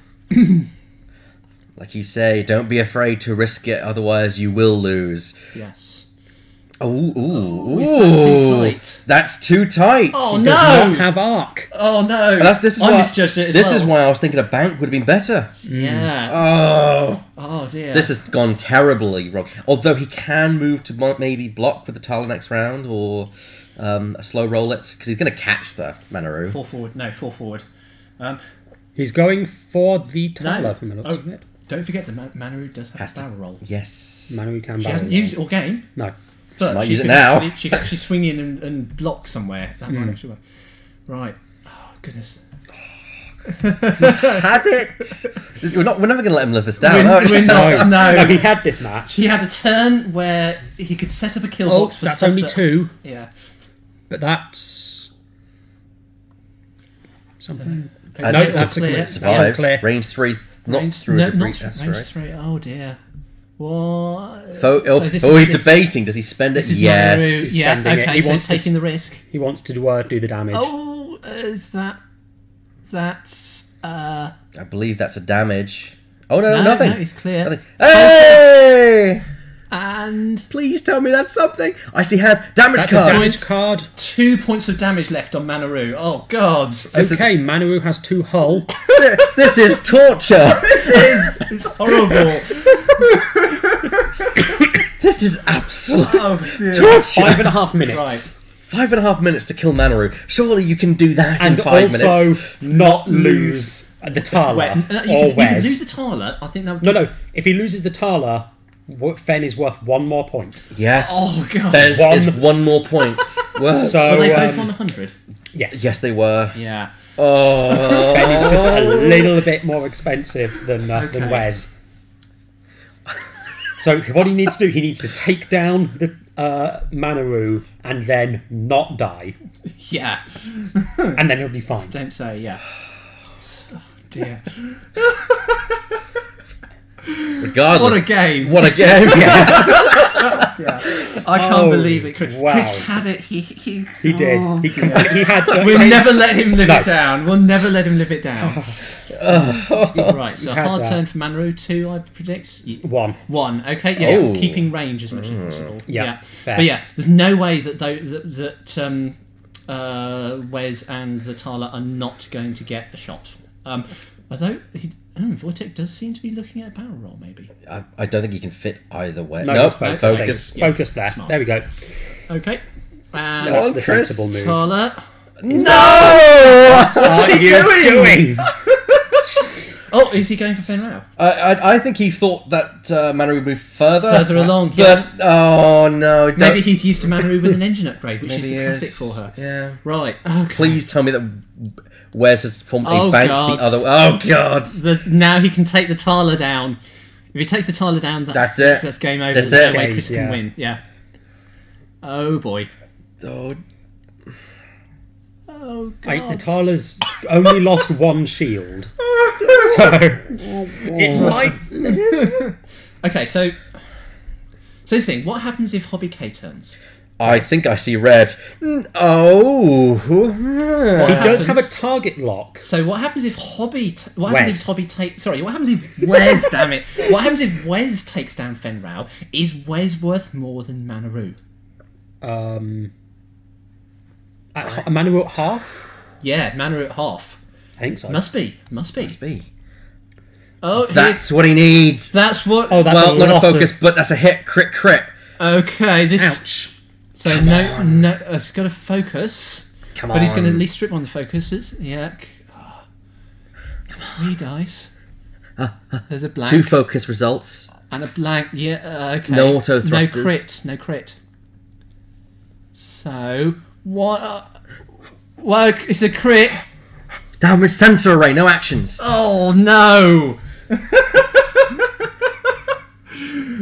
Like you say, don't be afraid to risk it, otherwise you will lose. Yes. Ooh. Is that too tight? That's too tight. Oh, He no! does not have arc. Oh, no! This is I why, misjudged it as This well. is why I was thinking a bank would have been better. Yeah. Oh, dear. This has gone terribly wrong. Although he can move to maybe block with the Tala next round, or a slow roll it, because he's going to catch the Manaroo. 4 forward. No, 4 forward. He's going for the Tala from the looks of it. Don't forget that Manaroo does have a barrel roll. Yes. Manu can She barrel hasn't roll. used it all game. No. But might she use it could now. She could actually swing in and block somewhere. That might actually work. Right. Oh, goodness. Had it. We're never going to let him live this down. We're not. No. He had this match. He had a turn where he could set up a kill box for that's stuff only that, 2. Yeah. But that's... something... No, that's a clear. clear. Survives. Clear. Range 3, not through a debris asteroid. Range 3. Oh, dear. What? He's debating. Does he spend it? This is Yes. Manaroo. Yeah, spending it. okay, He so wants he's to taking the risk. He wants to do the damage. Oh, is that... That's... I believe that's a damage. Oh, no, No, nothing. no, he's clear. Nothing. Hey! And... Please tell me that's something. I see hands. Damage That's card. a damage card. 2 points of damage left on Manaroo. Oh, God. Okay, Manaroo has 2 hull. This is torture. It's horrible. This is absolute dear. torture. 5.5 minutes. Right. 5.5 minutes to kill Manaroo. Surely you can do that And in 5 also minutes. not lose the Tala You or can Wes. lose the Tala. I think that would... No. If he loses the Tala, Fen is worth 1 more point. Yes. Oh, God. There's is 1 more point. Worth. So Were they both on 100? yes, Yes, they were. Yeah. Oh. Fen is just a little bit more expensive than Wes. So what he needs to do, he needs to take down the Manaroo and then not die, Yeah. and then he'll be fine. Don't say, yeah. Oh, dear. Regardless. What a game. What a game. Yeah. Yeah. I can't believe it. Chris wow. had it. He did. Oh, He had. We'll never let him live it down. We'll never let him live it down. Right, so had hard that. turn for Manaroo 2, I predict. 1. Okay, yeah, Oh. keeping range as much as possible. Yeah, fair. But yeah, there's no way that Wes and the Tala are not going to get a shot. Although Voitek does seem to be looking at a barrel roll, maybe. I don't think you can fit either way. No, Nope. just focus. Yeah, Focus there. smart. There we go. Okay. And That's the Chris. sensible move. Tala. No! What are you doing? Oh, is he going for Fen Rao? I think he thought that Manaroo would move further Along, but yeah. Oh no! Don't, Maybe he's used to Manaroo with an engine upgrade, which is maybe the he classic for her. Yeah. Right. Okay. Please tell me that Wes has formed Oh, a bank God. the other. Oh God! Now he can take the Tala down. If he takes the Tala down, That's it. That's game over. That's There's it. no way Chris Yeah. can win. Yeah. Oh boy. Oh, Oh God. The Tala's only lost 1 shield, so it might. Okay, so this thing. What happens if Hobby K turns? I think I see red. Oh. He does have a target lock. So what happens if Hobby? What happens if Hobby takes? Sorry, what happens if Wes? Damn it! What happens if Wes takes down Fenrau? Is Wes worth more than Manaru? Manaru at half. Yeah, Manaru at half. I think so. Must be. Oh, That's what he needs. That's what. Oh, that's well, a not a lot focus, but that's a hit. Crit. Okay. This. Ouch. So no, it's got to focus. Come But he's going to at on. least strip one of the focuses. Yeah. Oh. 3 dice. There's a blank. 2 focus results. And a blank. Yeah. Okay. No auto thrusters. No crit. So what? Well, it's a crit. Damage sensor array. No actions. Oh no!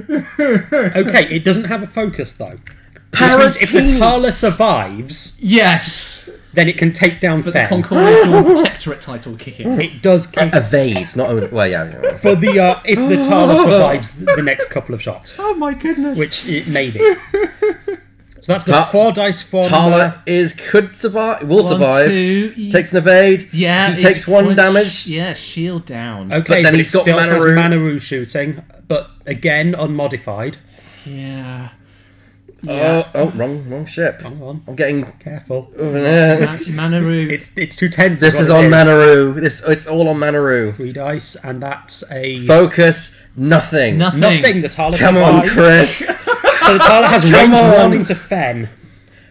Okay, it doesn't have a focus though. Which means if the Tala survives, Yes. then it can take down But the Fen. Concordia Dawn Protectorate title kicking. It does keep Evade. Not only. Well, yeah. for the if the Tala survives the next couple of shots, Oh my goodness! which it may be. So that's the 4 dice for Tala could survive. Will 1, survive. 2, Takes an evade. yeah, He it's takes 1 point- damage. Yeah, shield down. Okay, But then but he's it got still has Manaru. Manaru shooting, but again unmodified. Yeah. Oh, wrong ship. Hang on, I'm getting careful. over there. Manaru. It's 2 tenths. This is on Manaru. It's all on Manaru. 3 dice, and that's a Focus. Nothing. nothing. The Tala Come on, survives. Chris. So the Tala has range on. 1 into Fen.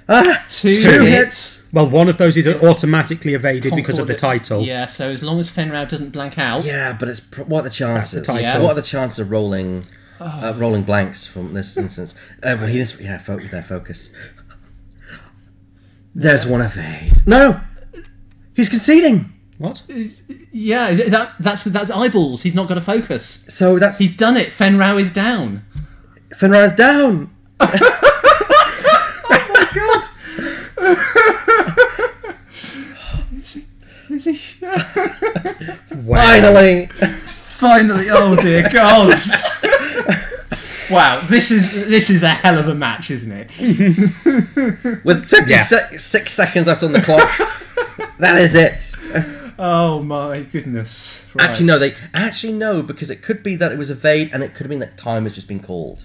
2 2 hits. hits. Well, one of those is automatically evaded because of the title. Yeah, so as long as Fenrau doesn't blank out. Yeah, but it's what are the chances? title. Yeah. What are the chances of rolling blanks from this instance? But he just with their focus. There's one evade. No, he's conceding. What? Yeah, that's eyeballs. He's not got a focus. So that's He's done it. Fenrau is down. Fenrir's down. Wow. Finally. Oh dear God! Wow, this is a hell of a match, isn't it? With 56 seconds left on the clock, that is it. Oh my goodness! Right. Actually no, because it could be that it was evade, and it could have been that time has just been called.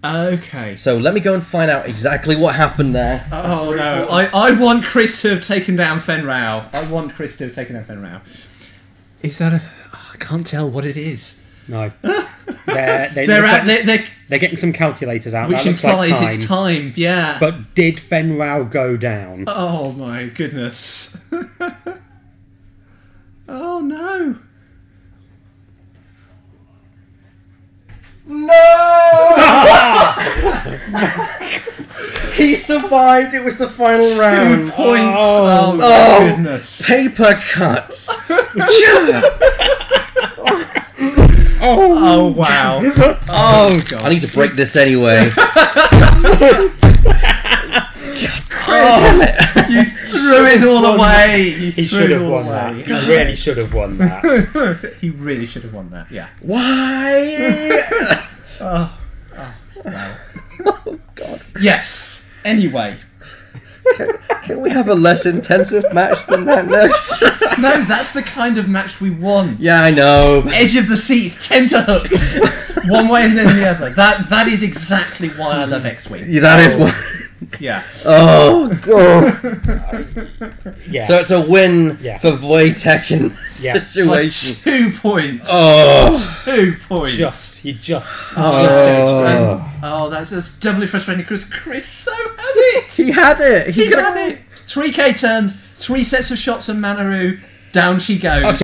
Okay. So let me go and find out exactly what happened there. Oh no! I want Chris to have taken down Fenrau. Is that a? Oh, I can't tell what it is. No. They're getting some calculators out. Which That looks implies like time. it's time. Yeah. But did Fenrau go down? Oh my goodness! Oh no! He survived. It was the final round. Points. Oh, my goodness! Paper cut. Oh wow! Oh god! I need to break this anyway. You threw it all away. He should have won that. He really should have won that. He really should have won that. Yeah. Why? Wow. Oh God. Yes. Anyway. Can we have a less intensive match than that next? No, that's the kind of match we want. Yeah, I know. Edge of the seat, tenterhooks, one way and then the other. That is exactly why I love X-Wing. Yeah, that is what. Yeah. Oh God. Yeah. So it's a win Yeah. for Voitek in this Yeah. situation. 2 points. Oh. 2 points. You just Oh, that's doubly frustrating because Chris so had it. He had it. He had it. 3K turns, 3 sets of shots on Manaru. Down she goes.